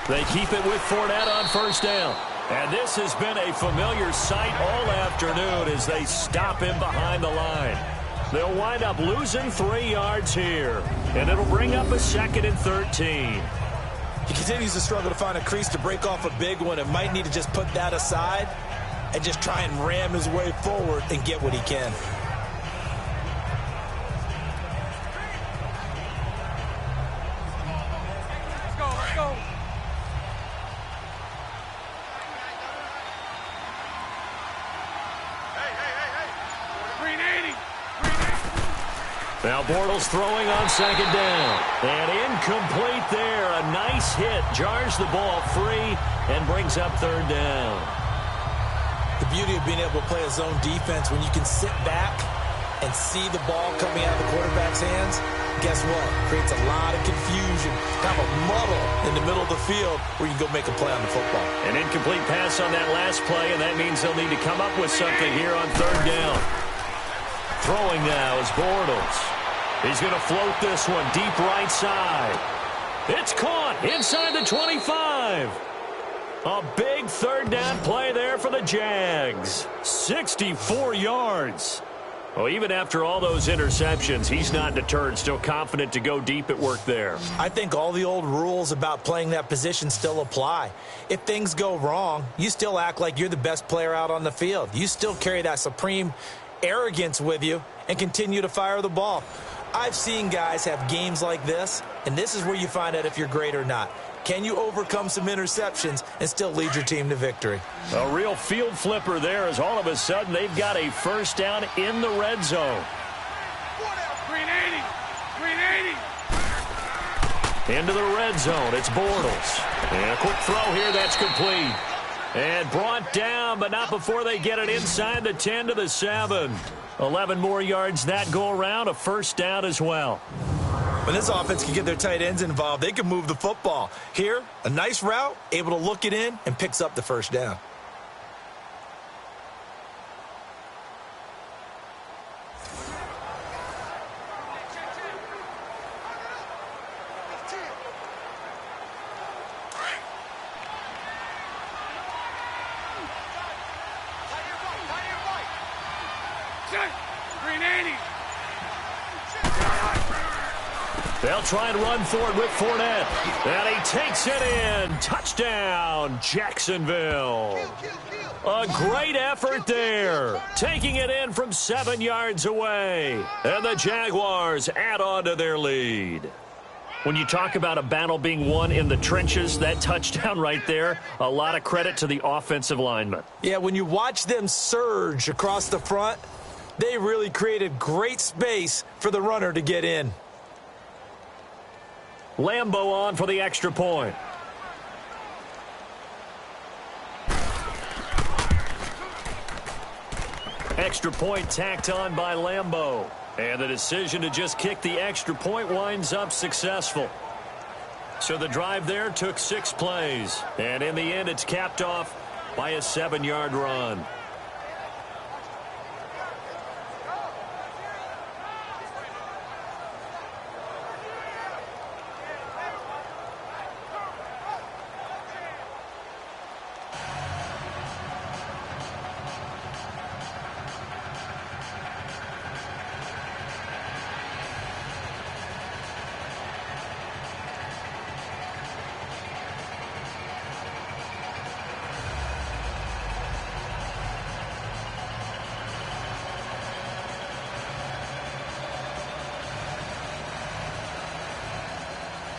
They keep it with Fournette on first down. And this has been a familiar sight all afternoon as they stop him behind the line. They'll wind up losing 3 yards here, and it'll bring up a 2nd and 13. He continues to struggle to find a crease to break off a big one and might need to just put that aside and just try and ram his way forward and get what he can. Let's go, let's go. Hey. 380. Now Bortles throwing on 2nd down. And incomplete there. A nice hit. Jars the ball free and brings up 3rd down. The beauty of being able to play a zone defense when you can sit back and see the ball coming out of the quarterback's hands, guess what? Creates a lot of confusion, kind of a muddle in the middle of the field where you can go make a play on the football. An incomplete pass on that last play, and that means they'll need to come up with something here on 3rd down. Throwing now is Bortles. He's going to float this one deep right side. It's caught inside the 25. A big 3rd down play there for the Jags. 64 yards. Well, even after all those interceptions, he's not deterred, still confident to go deep at work there. I think all the old rules about playing that position still apply. If things go wrong, you still act like you're the best player out on the field. You still carry that supreme arrogance with you and continue to fire the ball. I've seen guys have games like this, and this is where you find out if you're great or not. Can you overcome some interceptions and still lead your team to victory? A real field flipper there as all of a sudden they've got a first down in the red zone. 380. Into the red zone, it's Bortles. And a quick throw here, that's complete. And brought down, but not before they get it inside the 10 to the 7. 11 more yards that go around, a first down as well. When this offense can get their tight ends involved, they can move the football. Here, a nice route, able to look it in, and picks up the first down. They'll try and run for it with Fournette. And he takes it in. Touchdown, Jacksonville. A great effort there. Taking it in from 7 yards away. And the Jaguars add on to their lead. When you talk about a battle being won in the trenches, that touchdown right there, a lot of credit to the offensive linemen. Yeah, when you watch them surge across the front, they really created great space for the runner to get in. Lambeau on for the extra point. Extra point tacked on by Lambeau. And the decision to just kick the extra point winds up successful. So the drive there took 6 plays. And in the end, it's capped off by a 7-yard run.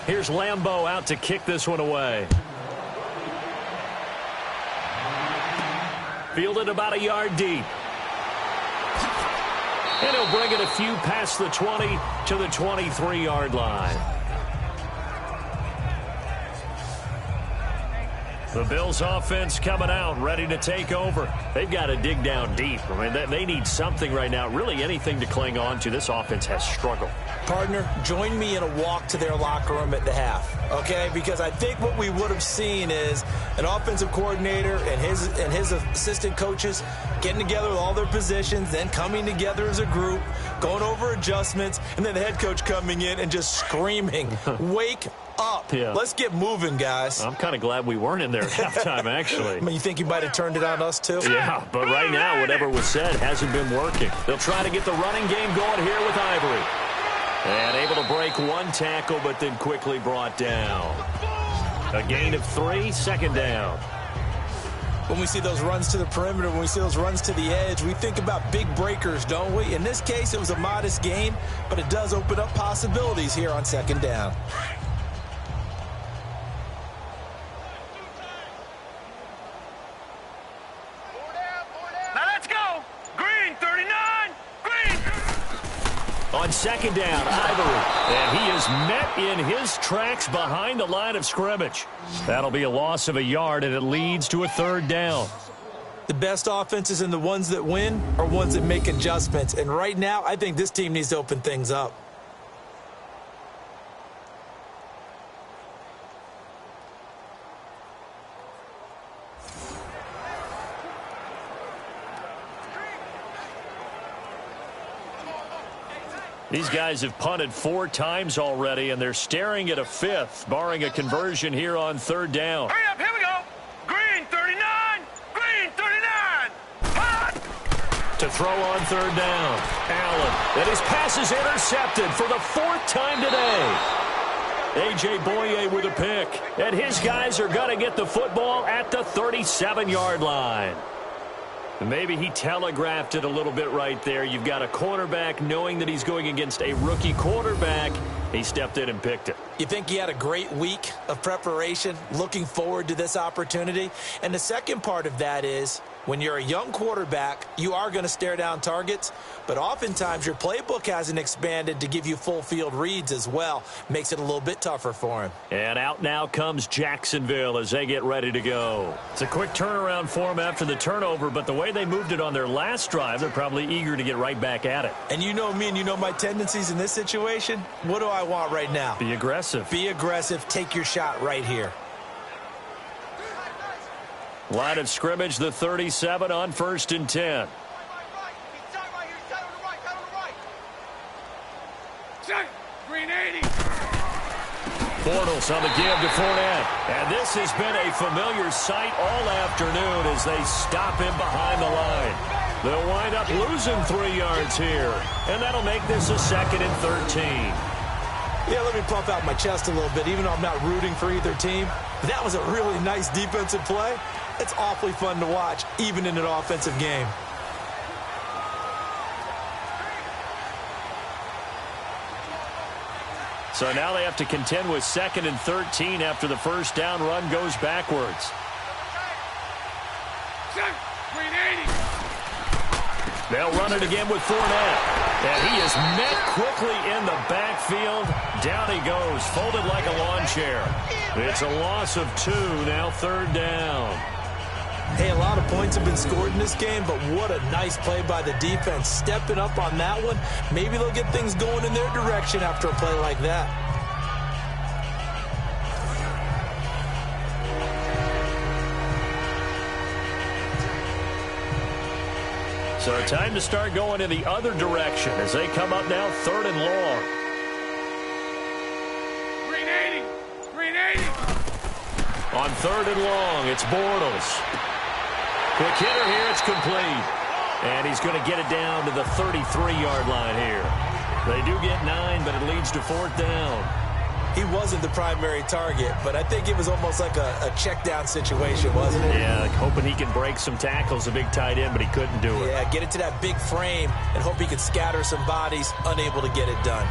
Here's Lambeau out to kick this one away. Fielded about a yard deep. And he'll bring it a few past the 20 to the 23-yard line. The Bills offense coming out, ready to take over. They've got to dig down deep. I mean, they need something right now, really anything to cling on to. This offense has struggled. Partner, join me in a walk to their locker room at the half, okay? Because I think what we would have seen is an offensive coordinator and his assistant coaches getting together with all their positions, then coming together as a group, going over adjustments, and then the head coach coming in and just screaming, wake up. Yeah. Let's get moving, guys. I'm kind of glad we weren't in there at halftime, actually. I mean, you think you might have turned it on us, too? Yeah, but right now, whatever was said hasn't been working. They'll try to get the running game going here with Ivory. And able to break one tackle, but then quickly brought down. A gain of 3, second down. When we see those runs to the perimeter, when we see those runs to the edge, we think about big breakers, don't we? In this case, it was a modest gain, but it does open up possibilities here on second down. On second down, Ivory. And he is met in his tracks behind the line of scrimmage. That'll be a loss of a yard, and it leads to a third down. The best offenses and the ones that win are ones that make adjustments. And right now, I think this team needs to open things up. These guys have punted 4 times already, and they're staring at a 5th, barring a conversion here on third down. Hurry up, here we go. Green 39, green 39. Hot. To throw on third down, Allen. And his pass is intercepted for the 4th time today. A.J. Boye with a pick. And his guys are going to get the football at the 37-yard line. Maybe he telegraphed it a little bit right there. You've got a cornerback knowing that he's going against a rookie quarterback. He stepped in and picked it. You think he had a great week of preparation, looking forward to this opportunity? And the second part of that is, when you're a young quarterback, you are going to stare down targets, but oftentimes your playbook hasn't expanded to give you full field reads as well. Makes it a little bit tougher for him. And out now comes Jacksonville as they get ready to go. It's a quick turnaround for them after the turnover, but the way they moved it on their last drive, they're probably eager to get right back at it. And you know me and you know my tendencies in this situation. What do I want right now? Be aggressive. Be aggressive. Take your shot right here. Line of scrimmage, the 37 on 1st and 10. Green 80. Bortles on the give to Fournette. And this has been a familiar sight all afternoon as they stop him behind the line. They'll wind up losing 3 yards here. And that'll make this a 2nd and 13. Yeah, let me puff out my chest a little bit, even though I'm not rooting for either team. That was a really nice defensive play. It's awfully fun to watch, even in an offensive game. So now they have to contend with 2nd and 13 after the first down run goes backwards. They'll run it again with Fournette. And he is met quickly in the backfield. Down he goes, folded like a lawn chair. It's a loss of 2, now 3rd down. Hey, a lot of points have been scored in this game, but what a nice play by the defense. Stepping up on that one, maybe they'll get things going in their direction after a play like that. So time to start going in the other direction as they come up now 3rd and long. Green 80. On 3rd and long, it's Bortles. Quick hitter here, it's complete. And he's going to get it down to the 33-yard line here. They do get 9, but it leads to 4th down. He wasn't the primary target, but I think it was almost like a check down situation, wasn't it? Yeah, hoping he can break some tackles, a big tight end, but he couldn't do it. Yeah, get it to that big frame and hope he could scatter some bodies, unable to get it done.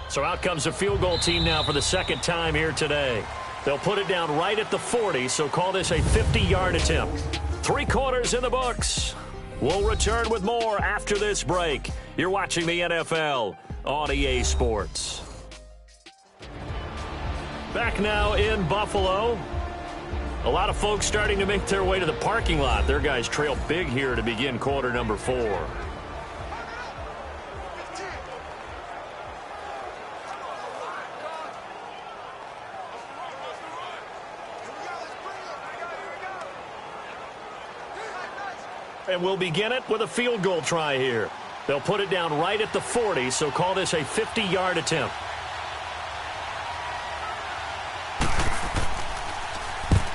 So out comes the field goal team now for the 2nd time here today. They'll put it down right at the 40, so call this a 50-yard attempt. 3 quarters in the books. We'll return with more after this break. You're watching the NFL on EA Sports. Back now in Buffalo. A lot of folks starting to make their way to the parking lot. Their guys trail big here to begin quarter number 4. And we'll begin it with a field goal try here. They'll put it down right at the 40, so call this a 50-yard attempt.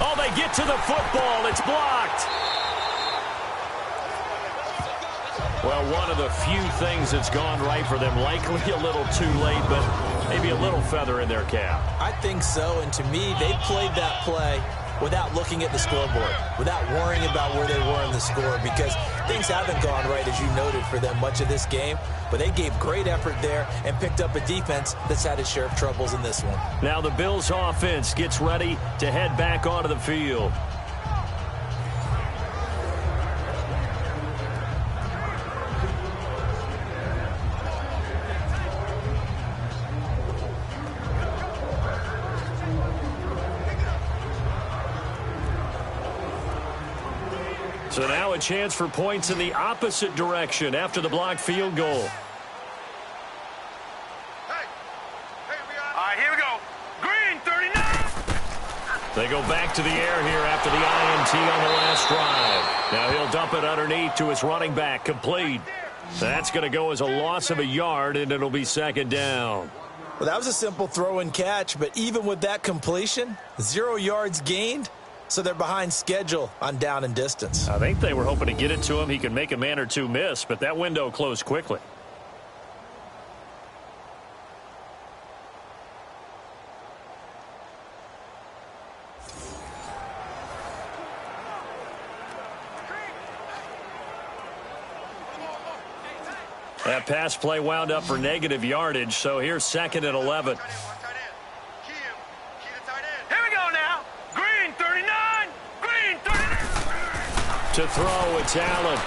Oh, they get to the football. It's blocked. Well, one of the few things that's gone right for them. Likely a little too late, but maybe a little feather in their cap. I think so, and to me, they played that play without looking at the scoreboard, without worrying about where they were in the score, because things haven't gone right, as you noted, for them much of this game. But they gave great effort there and picked up a defense that's had its share of troubles in this one. Now the Bills offense gets ready to head back onto the field. So now a chance for points in the opposite direction after the blocked field goal. All right, here we go. Green 39. They go back to the air here after the INT on the last drive. Now he'll dump it underneath to his running back, complete. That's going to go as a loss of a yard, and it'll be 2nd down. Well, that was a simple throw and catch, but even with that completion, 0 yards gained. So they're behind schedule on down and distance. I think they were hoping to get it to him. He could make a man or two miss, but that window closed quickly. That pass play wound up for negative yardage, so here's 2nd and 11. To throw, it's Allen.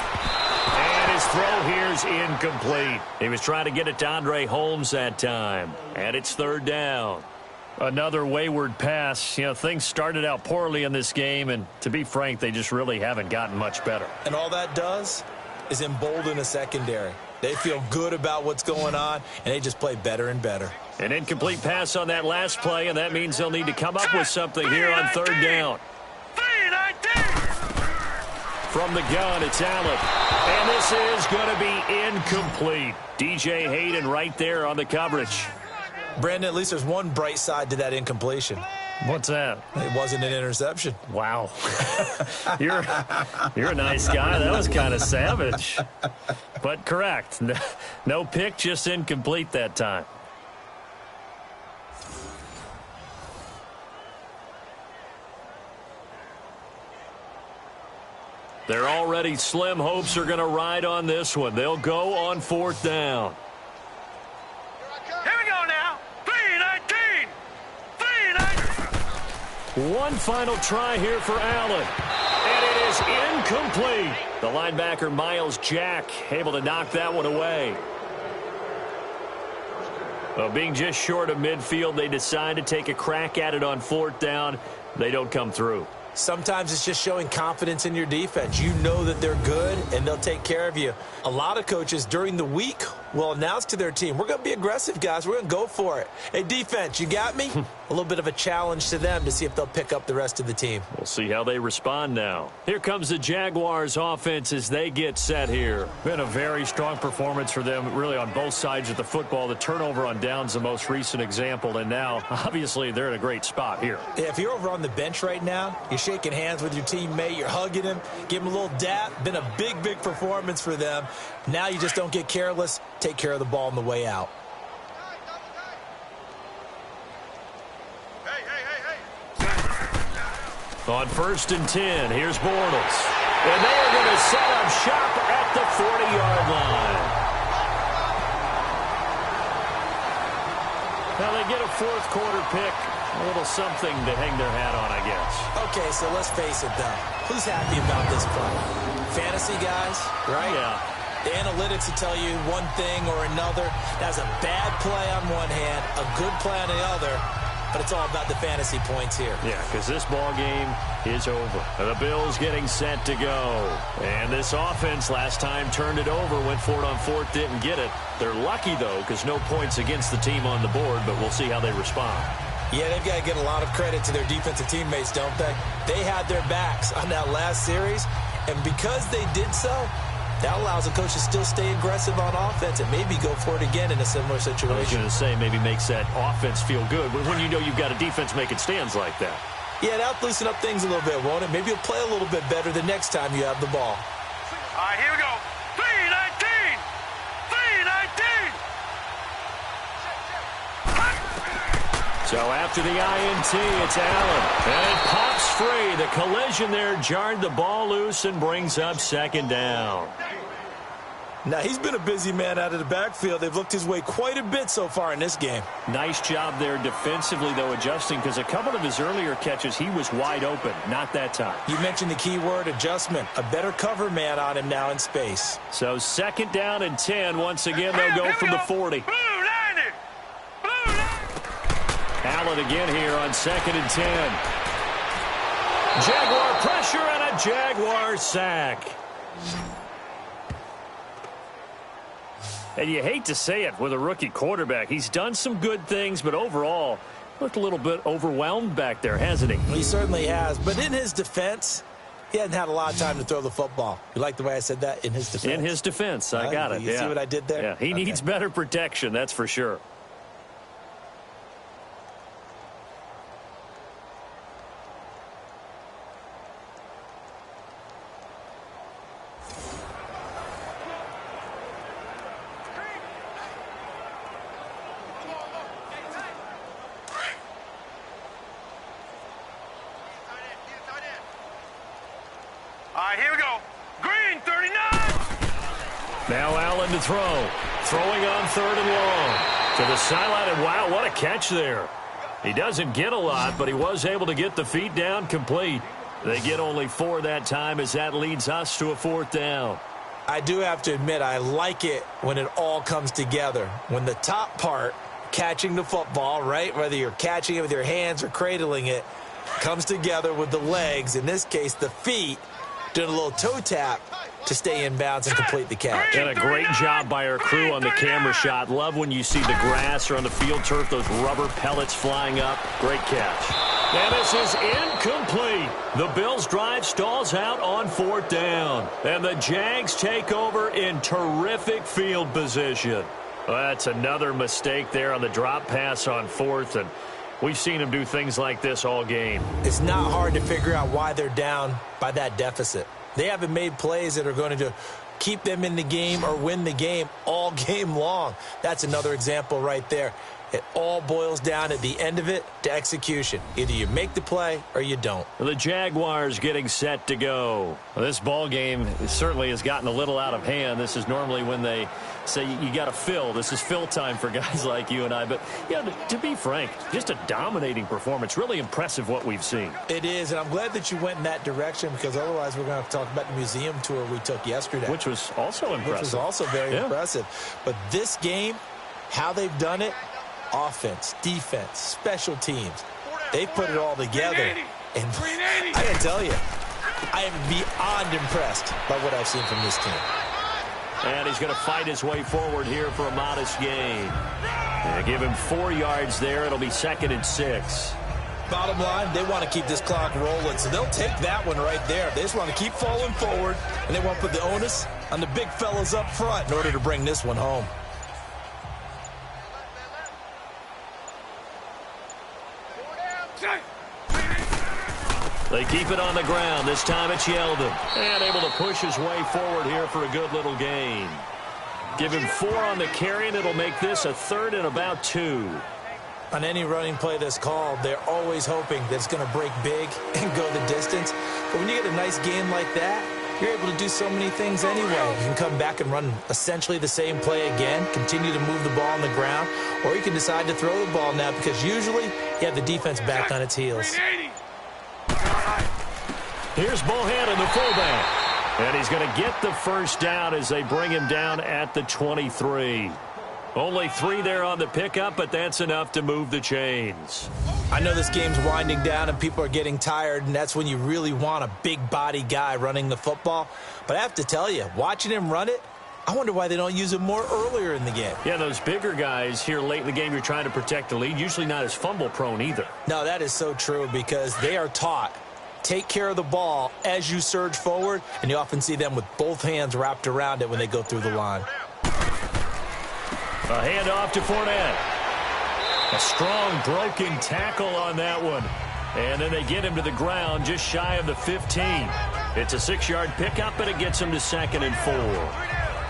And his throw here's incomplete. He was trying to get it to Andre Holmes that time. And it's 3rd down. Another wayward pass. You know, things started out poorly in this game, and to be frank, they just really haven't gotten much better. And all that does is embolden a secondary. They feel good about what's going on, and they just play better and better. An incomplete pass on that last play, and that means they'll need to come up with something here on 3rd down. From the gun, it's Allen. And this is going to be incomplete. DJ Hayden right there on the coverage. Brandon, at least there's one bright side to that incompletion. What's that? It wasn't an interception. Wow. You're a nice guy. That was kind of savage. But correct. No pick, just incomplete that time. Their already slim hopes are going to ride on this one. They'll go on 4th down. Here we go now. 3-19. 3-19. One final try here for Allen. And it is incomplete. The linebacker, Miles Jack, able to knock that one away. Well, being just short of midfield, they decide to take a crack at it on 4th down. They don't come through. Sometimes it's just showing confidence in your defense. You know that they're good, and they'll take care of you. A lot of coaches during the week will announce to their team, we're going to be aggressive, guys. We're going to go for it. Hey, defense, you got me? A little bit of a challenge to them to see if they'll pick up the rest of the team. We'll see how they respond now. Here comes the Jaguars offense as they get set here. Been a very strong performance for them, really on both sides of the football. The turnover on downs the most recent example, and now, obviously, they're in a great spot here. Yeah, if you're over on the bench right now, you're shaking hands with your teammate, you're hugging him, give him a little dap. Been a big, big performance for them. Now you just don't get careless. Take care of the ball on the way out. On 1st and 10, here's Bortles. And they are going to set up shop at the 40-yard line. Now they get a 4th quarter pick. A little something to hang their hat on, I guess. Okay, so let's face it, though. Who's happy about this play? Fantasy guys, right? Yeah. The analytics will tell you one thing or another. That's a bad play on one hand, a good play on the other, but it's all about the fantasy points here. Yeah, because this ball game is over. The Bills getting set to go. And this offense last time turned it over, went for it on 4th, didn't get it. They're lucky, though, because no points against the team on the board, but we'll see how they respond. Yeah, they've got to get a lot of credit to their defensive teammates, don't they? They had their backs on that last series, and because they did so, that allows the coach to still stay aggressive on offense and maybe go for it again in a similar situation. I was going to say, maybe makes that offense feel good, but when you know you've got a defense making stands like that. Yeah, that'll loosen up things a little bit, won't it? Maybe you'll play a little bit better the next time you have the ball. All right, here we go. 3-19. 3-19. So after the INT, it's Allen. And it pops free. The collision there jarred the ball loose and brings up 2nd down. Now, he's been a busy man out of the backfield. They've looked his way quite a bit so far in this game. Nice job there defensively, though, adjusting, because a couple of his earlier catches, he was wide open. Not that time. You mentioned the key word, adjustment. A better cover man on him now in space. So 2nd down and 10. Once again, they'll go from the 40. Allen again here on 2nd and 10. Jaguar pressure and a Jaguar sack. And you hate to say it with a rookie quarterback. He's done some good things, but overall, looked a little bit overwhelmed back there, hasn't he? He certainly has. But in his defense, he hasn't had a lot of time to throw the football. You like the way I said that? In his defense? In his defense. I got it. You see what I did there? Yeah, he needs better protection, that's for sure. All right, here we go. Green, 39. Now Allen to throw. Throwing on 3rd and long. To the sideline, and wow, what a catch there. He doesn't get a lot, but he was able to get the feet down complete. They get only 4 that time as that leads us to a 4th down. I do have to admit, I like it when it all comes together. When the top part, catching the football, right, whether you're catching it with your hands or cradling it, comes together with the legs, in this case the feet, doing a little toe tap to stay in bounds and complete the catch. And a great job by our crew on the camera shot. Love when you see the grass or on the field turf, those rubber pellets flying up. Great catch. And this is incomplete. The Bills' drive stalls out on 4th down. And the Jags take over in terrific field position. Well, that's another mistake there on the drop pass on 4th. And We've seen him do things like this all game. It's not hard to figure out why they're down by that deficit. They haven't made plays that are going to keep them in the game or win the game all game long. That's another example right there. It all boils down at the end of it to execution. Either you make the play or you don't. The Jaguars getting set to go. Well, this ball game certainly has gotten a little out of hand. This is normally when they say you got to fill. This is fill time for guys like you and I. But, to be frank, just a dominating performance. Really impressive what we've seen. It is, and I'm glad that you went in that direction because otherwise we're going to talk about the museum tour we took yesterday. Which was also impressive. Which was also very impressive. But this game, how they've done it, offense, defense, special teams, they've put it all together. And I gotta tell you, I am beyond impressed by what I've seen from this team. And he's going to fight his way forward here for a modest gain. Give him 4 yards there. It'll be 2nd and 6. Bottom line, they want to keep this clock rolling, so they'll take that one right there. They just want to keep falling forward, and they want to put the onus on the big fellas up front in order to bring this one home. They keep it on the ground. This time it's Yeldon. And able to push his way forward here for a good little gain. Give him 4 on the carry, and it'll make this a 3rd and about 2. On any running play that's called, they're always hoping that it's going to break big and go the distance. But when you get a nice game like that, you're able to do so many things anyway. You can come back and run essentially the same play again, continue to move the ball on the ground, or you can decide to throw the ball now because usually you have the defense back on its heels. Here's Bohannon, the fullback. And he's going to get the first down as they bring him down at the 23. Only 3 there on the pickup, but that's enough to move the chains. I know this game's winding down and people are getting tired, and that's when you really want a big body guy running the football. But I have to tell you, watching him run it, I wonder why they don't use him more earlier in the game. Yeah, those bigger guys here late in the game, you're trying to protect the lead, usually not as fumble prone either. No, that is so true because they are taught take care of the ball as you surge forward, and you often see them with both hands wrapped around it when they go through the line. A handoff to Fournette. A strong broken tackle on that one. And then they get him to the ground just shy of the 15. It's a 6-yard pickup, and it gets him to 2nd and 4.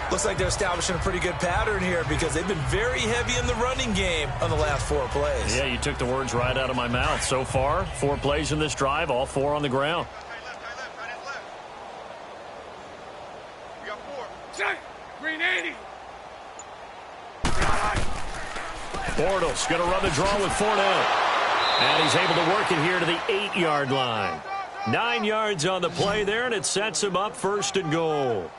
Looks like they're establishing a pretty good pattern here because they've been very heavy in the running game on the last 4 plays. Yeah, you took the words right out of my mouth. So far, 4 plays in this drive, all 4 on the ground. We got 4. Green 80. Bortles going to run the draw with Fournette. And he's able to work it here to the 8-yard line. 9 yards on the play there, and it sets him up 1st and goal.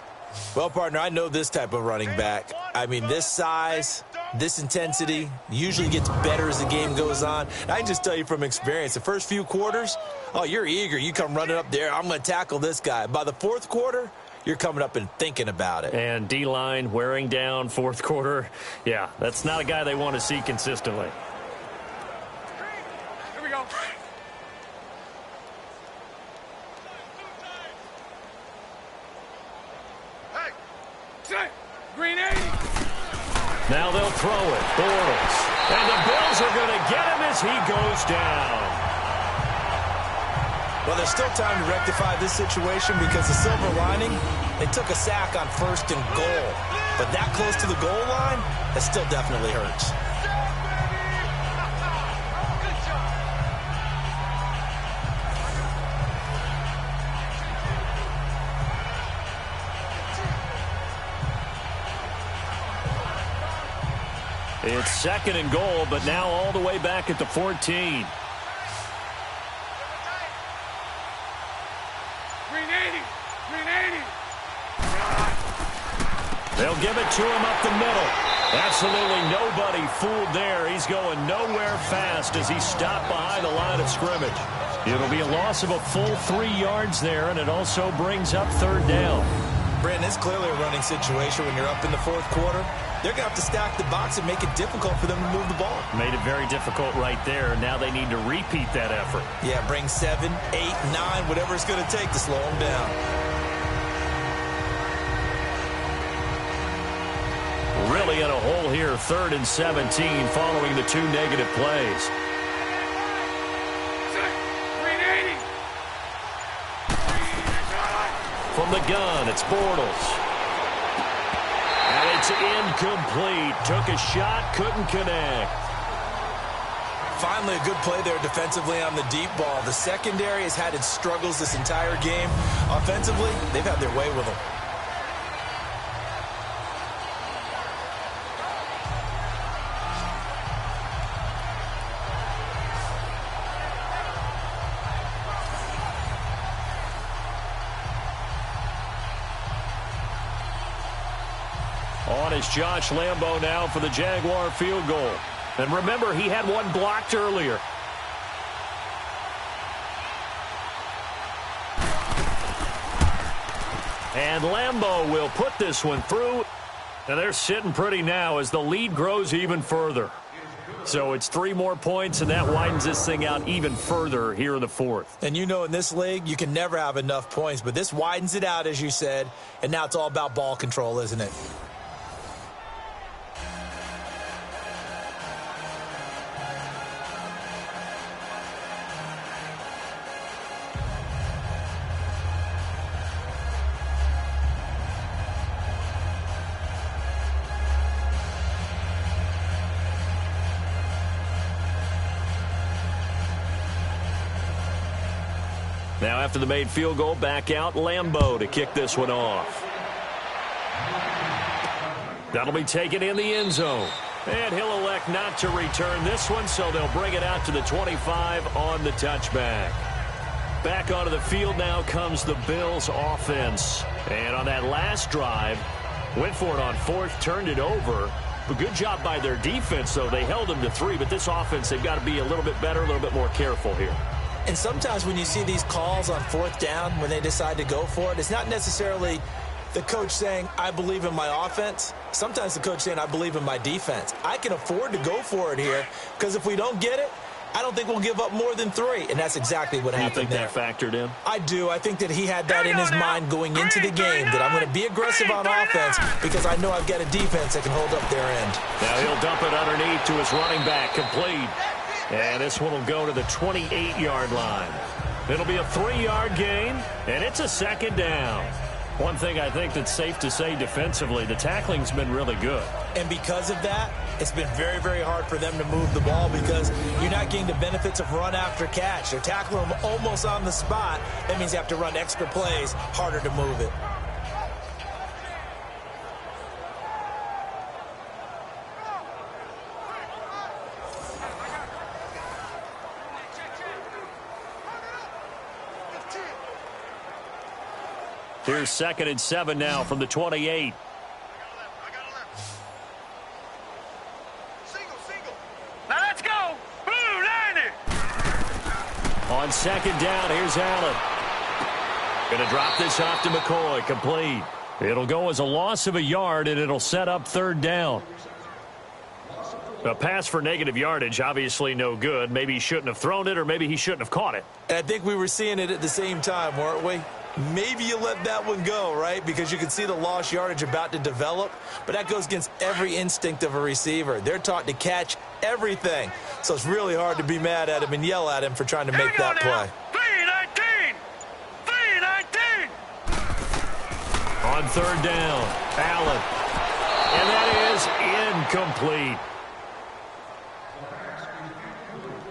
Well, partner, I know this type of running back. I mean, this size, this intensity usually gets better as the game goes on. And I can just tell you from experience, the first few quarters, oh, you're eager. You come running up there, I'm going to tackle this guy. By the 4th quarter, you're coming up and thinking about it. And D-line wearing down 4th quarter. Yeah, that's not a guy they want to see consistently. Here we go. Green 80. Now they'll throw it. Bortles. And the Bills are going to get him as he goes down. Well, there's still time to rectify this situation because the silver lining, they took a sack on 1st and goal. But that close to the goal line, that still definitely hurts. It's 2nd and goal, but now all the way back at the 14. Green 80. Green 80. They'll give it to him up the middle. Absolutely nobody fooled there. He's going nowhere fast as he's stopped behind the line of scrimmage. It'll be a loss of a full 3 yards there, and it also brings up 3rd down. Brandon, it's clearly a running situation when you're up in the 4th quarter. They're going to have to stack the box and make it difficult for them to move the ball. Made it very difficult right there. Now they need to repeat that effort. Yeah, bring 7, 8, 9, whatever it's going to take to slow them down. Really in a hole here, 3rd and 17 following the 2 negative plays. from the gun. It's Bortles. And it's incomplete. Took a shot, couldn't connect. Finally, a good play there defensively on the deep ball. The secondary has had its struggles this entire game. Offensively, they've had their way with them. On is Josh Lambo now for the Jaguar field goal. And remember, he had one blocked earlier. And Lambo will put this one through. And they're sitting pretty now as the lead grows even further. So it's 3 more points, and that widens this thing out even further here in the fourth. And you know, in this league, you can never have enough points. But this widens it out, as you said. And now it's all about ball control, isn't it? Now after the made field goal, back out Lambo to kick this one off. That'll be taken in the end zone. And he'll elect not to return this one, so they'll bring it out to the 25 on the touchback. Back onto the field now comes the Bills offense. And on that last drive, went for it on fourth, turned it over. But good job by their defense, though. They held them to 3, but this offense, they've got to be a little bit better, a little bit more careful here. And sometimes when you see these calls on fourth down, when they decide to go for it, it's not necessarily the coach saying, I believe in my offense. Sometimes the coach saying, I believe in my defense. I can afford to go for it here because if we don't get it, I don't think we'll give up more than 3. And that's exactly what happened there. You think that factored in? I do. I think that he had that in his mind going into the game, that I'm going to be aggressive on offense because I know I've got a defense that can hold up their end. Now he'll dump it underneath to his running back, complete. And this one will go to the 28-yard line. It'll be a 3-yard gain, and it's a second down. One thing I think that's safe to say defensively, the tackling's been really good. And because of that, it's been very, very hard for them to move the ball because you're not getting the benefits of run after catch. They're tackling them almost on the spot. That means you have to run extra plays, harder to move it. Here's 2nd and 7 now from the 28. Now let's go. Blue 90. On 2nd down, here's Allen. Going to drop this off to McCoy, complete. It'll go as a loss of a yard, and it'll set up 3rd down. A pass for negative yardage, obviously no good. Maybe he shouldn't have thrown it, or maybe he shouldn't have caught it. And I think we were seeing it at the same time, weren't we? Maybe you let that one go, right? Because you can see the lost yardage about to develop. But that goes against every instinct of a receiver. They're taught to catch everything. So it's really hard to be mad at him and yell at him for trying to make that play. 319. 319. On 3rd down, Allen. And that is incomplete.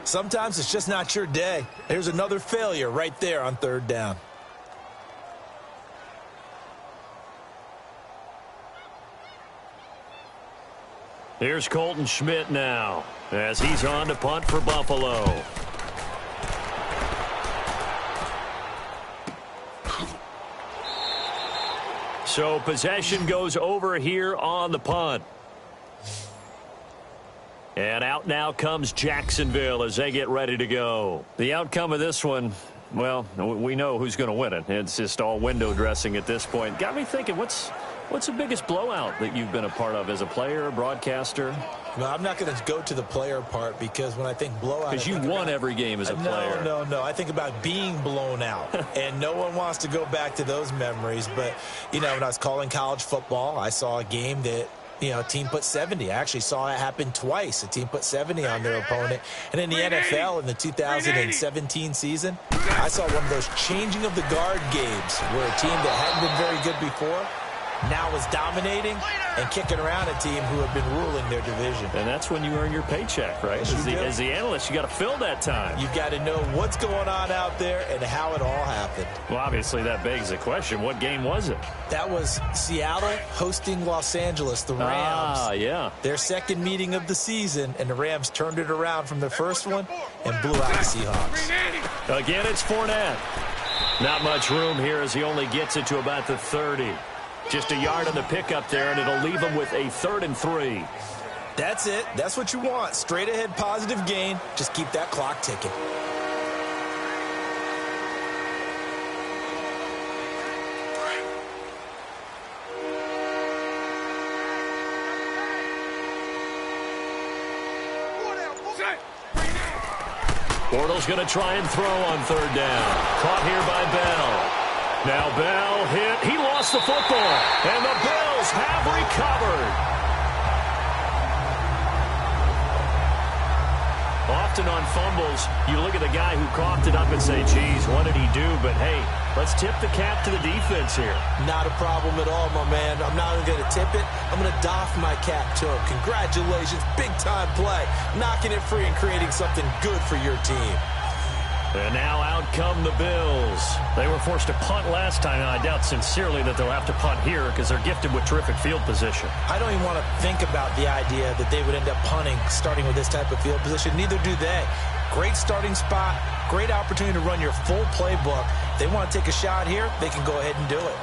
Sometimes it's just not your day. There's another failure right there on 3rd down. Here's Colton Schmidt now as he's on to punt for Buffalo. So possession goes over here on the punt. And out now comes Jacksonville as they get ready to go. The outcome of this one, well, we know who's going to win it. It's just all window dressing at this point. Got me thinking, what's the biggest blowout that you've been a part of as a player, a broadcaster? No, I'm not going to go to the player part because when I think blowout... Because you won every game as a player. No. I think about being blown out. And no one wants to go back to those memories. But, you know, when I was calling college football, I saw a game that a team put 70. I actually saw it happen twice. A team put 70 on their opponent. And in the NFL in the 2017 season, I saw one of those changing of the guard games where a team that hadn't been very good before now is dominating and kicking around a team who have been ruling their division. And that's when you earn your paycheck, right? As the analyst, you got to fill that time. You've got to know what's going on out there and how it all happened. Well, obviously that begs the question, what game was it? That was Seattle hosting Los Angeles, the Rams. Ah, yeah. Their second meeting of the season, and the Rams turned it around from their first one and blew out the Seahawks. Again, it's Fournette. Not much room here as he only gets it to about the 30. Just a yard on the pickup there, and it'll leave him with a 3rd and 3. That's it. That's what you want. Straight ahead positive gain. Just keep that clock ticking. Bortles going to try and throw on 3rd down. Caught here by Bell. Now Bell hit. He lost the football. And the Bills have recovered. Often on fumbles, you look at the guy who coughed it up and say, geez, what did he do? But, hey, let's tip the cap to the defense here. Not a problem at all, my man. I'm not even going to tip it. I'm going to doff my cap to him. Congratulations. Big-time play. Knocking it free and creating something good for your team. And now out come the Bills. They were forced to punt last time, and I doubt sincerely that they'll have to punt here because they're gifted with terrific field position. I don't even want to think about the idea that they would end up punting starting with this type of field position. Neither do they. Great starting spot, great opportunity to run your full playbook. If they want to take a shot here, they can go ahead and do it.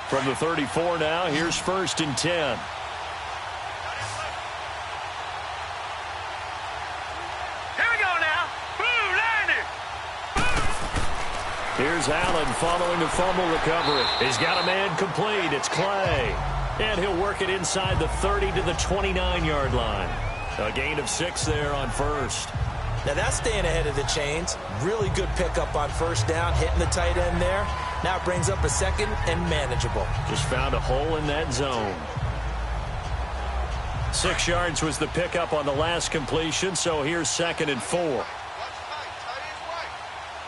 From the 34 now, here's 1st and 10. Here's Allen following the fumble recovery. He's got a man complete. It's Clay. And he'll work it inside the 30 to the 29-yard line. A gain of 6 there on 1st. Now that's staying ahead of the chains. Really good pickup on 1st down, hitting the tight end there. Now it brings up a 2nd and manageable. Just found a hole in that zone. 6 yards was the pickup on the last completion, so here's 2nd and 4. All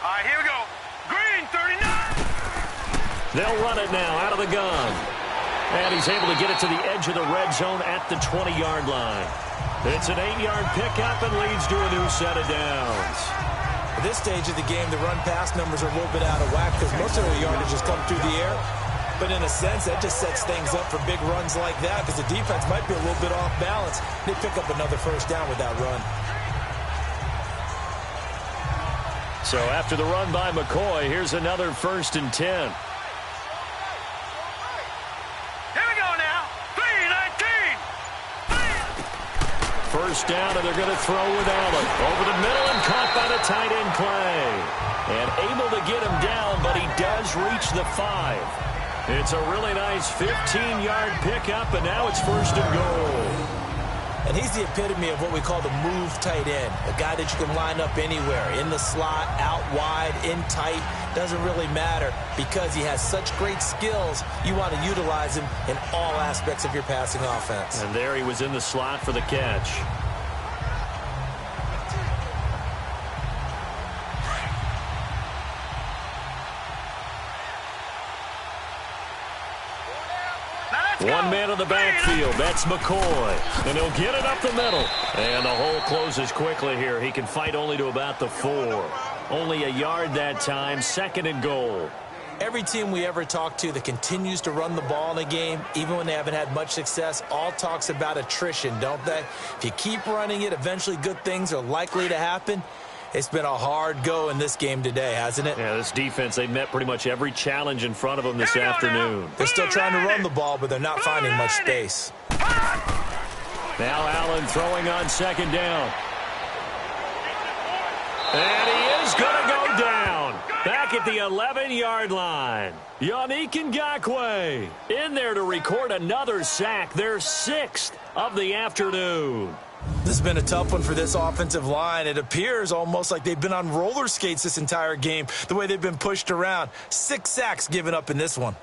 right, here we go. Green, 39. They'll run it now out of the gun. And he's able to get it to the edge of the red zone at the 20-yard line. It's an 8-yard pickup and leads to a new set of downs. At this stage of the game, the run-pass numbers are a little bit out of whack because most of the yardage has come through the air. But in a sense, that just sets things up for big runs like that because the defense might be a little bit off balance. They pick up another 1st down with that run. So after the run by McCoy, here's another 1st and 10. Here we go now. 3-19. 1st down, and they're going to throw with Allen. Over the middle and caught by the tight end Clay. And able to get him down, but he does reach the 5. It's a really nice 15-yard pickup, and now it's 1st and goal. And he's the epitome of what we call the move tight end. A guy that you can line up anywhere. In the slot, out wide, in tight. Doesn't really matter because he has such great skills. You want to utilize him in all aspects of your passing offense. And there he was in the slot for the catch. One man in the backfield. That's McCoy. And he'll get it up the middle. And the hole closes quickly here. He can fight only to about the 4. Only a yard that time. 2nd and goal. Every team we ever talk to that continues to run the ball in a game, even when they haven't had much success, all talks about attrition, don't they? If you keep running it, eventually good things are likely to happen. It's been a hard go in this game today, hasn't it? Yeah, this defense, they met pretty much every challenge in front of them this afternoon. They're still trying to run the ball, but they're not finding much space. Now Allen throwing on 2nd down. And he is going to go down. Back at the 11-yard line. Yannick Ngakoue in there to record another sack. Their 6th of the afternoon. This has been a tough one for this offensive line. It appears almost like they've been on roller skates this entire game, the way they've been pushed around. 6 sacks given up in this one.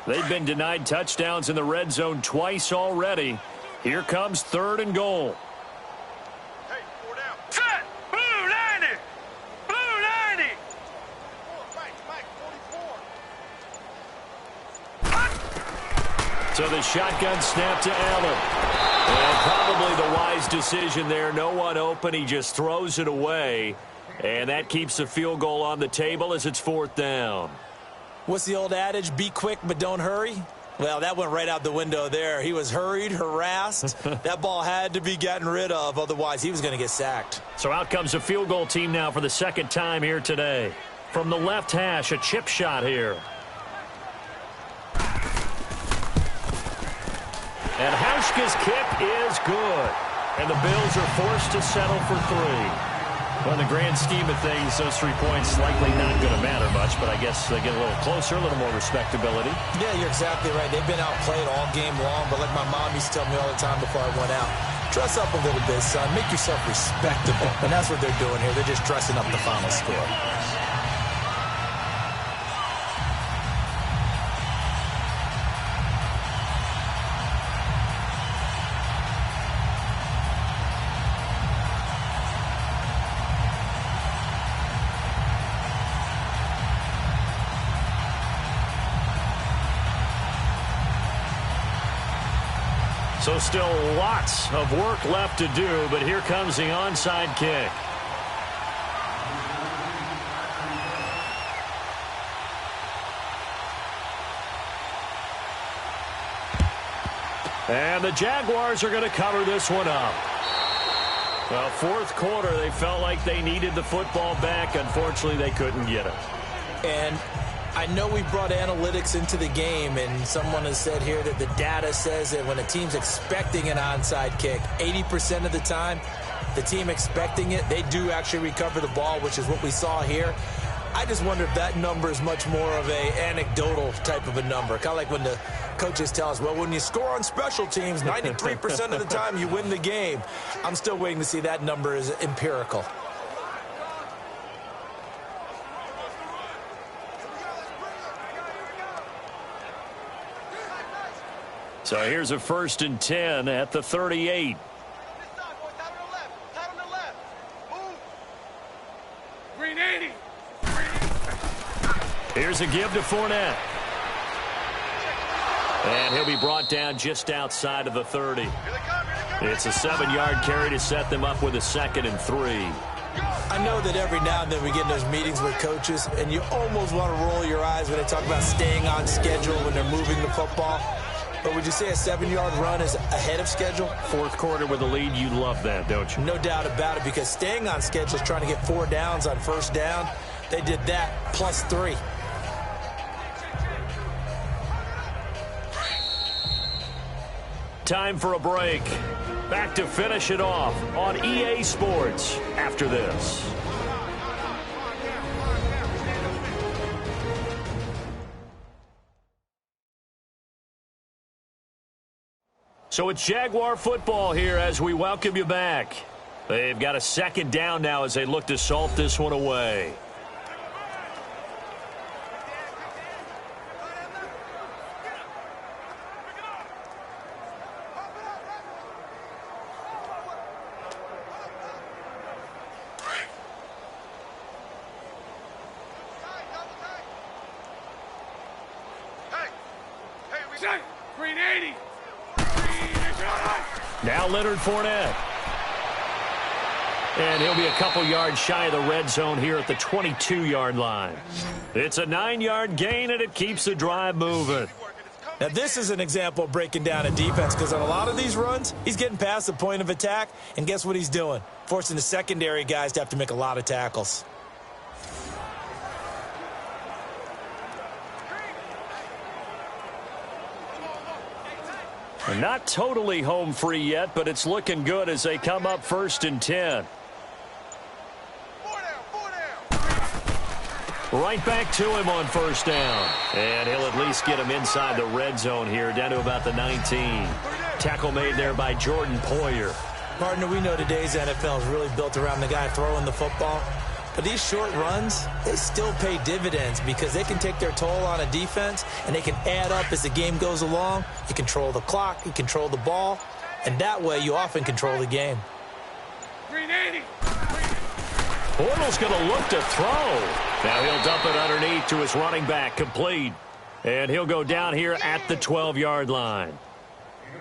They've been denied touchdowns in the red zone twice already. Here comes 3rd and goal. Hey, 4 down. Set! Blue 90! Blue 90! Mike, 44. So the shotgun snap to Allen. And probably the wise decision there. No one open. He just throws it away. And that keeps the field goal on the table as it's 4th down. What's the old adage? Be quick, but don't hurry. Well, that went right out the window there. He was hurried, harassed. That ball had to be gotten rid of. Otherwise, he was going to get sacked. So out comes the field goal team now for the 2nd time here today. From the left hash, a chip shot here. And Hauschka's kick is good. And the Bills are forced to settle for 3. Well, in the grand scheme of things, those 3 points likely not going to matter much, but I guess they get a little closer, a little more respectability. Yeah, you're exactly right. They've been outplayed all game long, but like my mom used to tell me all the time before I went out, dress up a little bit, son. Make yourself respectable. And that's what they're doing here. They're just dressing up the final score. So still lots of work left to do, but here comes the onside kick. And the Jaguars are going to cover this one up. Well, 4th quarter, they felt like they needed the football back. Unfortunately, they couldn't get it. And I know we brought analytics into the game, and someone has said here that the data says that when a team's expecting an onside kick, 80% of the time, the team expecting it, they do actually recover the ball, which is what we saw here. I just wonder if that number is much more of a anecdotal type of a number. Kind of like when the coaches tell us, well, when you score on special teams, 93% of the time you win the game. I'm still waiting to see that number is empirical. So here's a 1st and 10 at the 38. Green 80. Here's a give to Fournette. And he'll be brought down just outside of the 30. It's a 7-yard carry to set them up with a 2nd and 3. I know that every now and then we get in those meetings with coaches, and you almost want to roll your eyes when they talk about staying on schedule when they're moving the football. But would you say a 7-yard run is ahead of schedule? 4th quarter with a lead, you love that, don't you? No doubt about it, because staying on schedule is trying to get 4 downs on 1st down. They did that plus 3. Time for a break. Back to finish it off on EA Sports after this. So it's Jaguar football here as we welcome you back. They've got a 2nd down now as they look to salt this one away. Green 80. Now Leonard Fournette. And he'll be a couple yards shy of the red zone here at the 22-yard line. It's a 9-yard gain, and it keeps the drive moving. Now, this is an example of breaking down a defense, because on a lot of these runs, he's getting past the point of attack, and guess what he's doing? Forcing the secondary guys to have to make a lot of tackles. Not totally home free yet, but it's looking good as they come up 1st and 10. Right back to him on 1st down. And he'll at least get him inside the red zone here, down to about the 19. Tackle made there by Jordan Poyer. Partner, we know today's NFL is really built around the guy throwing the football. But these short runs, they still pay dividends because they can take their toll on a defense, and they can add up as the game goes along. You control the clock, you control the ball, and that way you often control the game. 380. Bortles going to look to throw. Now he'll dump it underneath to his running back, complete. And he'll go down here at the 12-yard line.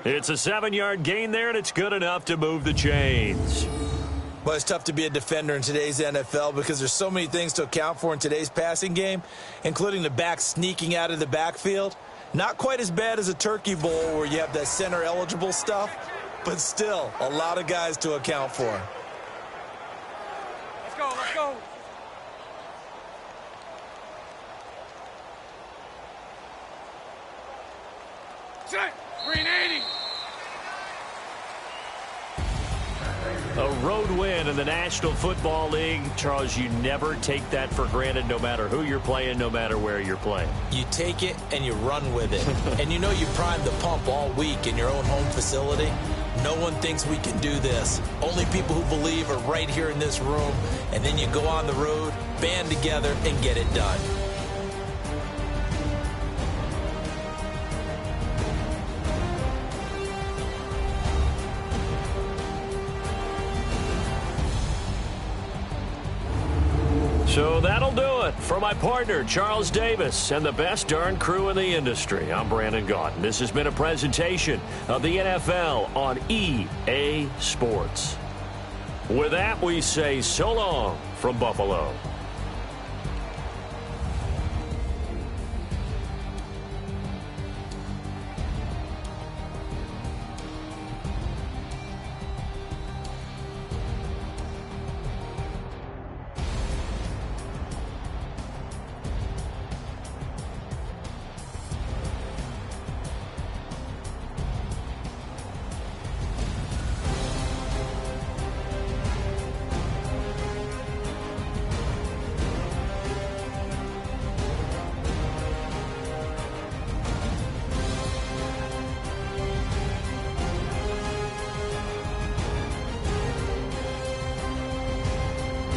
It's a 7-yard gain there, and it's good enough to move the chains. Well, it's tough to be a defender in today's NFL because there's so many things to account for in today's passing game, including the back sneaking out of the backfield. Not quite as bad as a turkey bowl where you have that center-eligible stuff, but still a lot of guys to account for. Let's go, let's go. Set. 380. A road win in the National Football League. Charles, you never take that for granted no matter who you're playing, no matter where you're playing. You take it and you run with it. And you know you primed the pump all week in your own home facility. No one thinks we can do this. Only people who believe are right here in this room. And then you go on the road, band together, and get it done. So that'll do it for my partner, Charles Davis, and the best darn crew in the industry. I'm Brandon Gaudin. This has been a presentation of the NFL on EA Sports. With that, we say so long from Buffalo.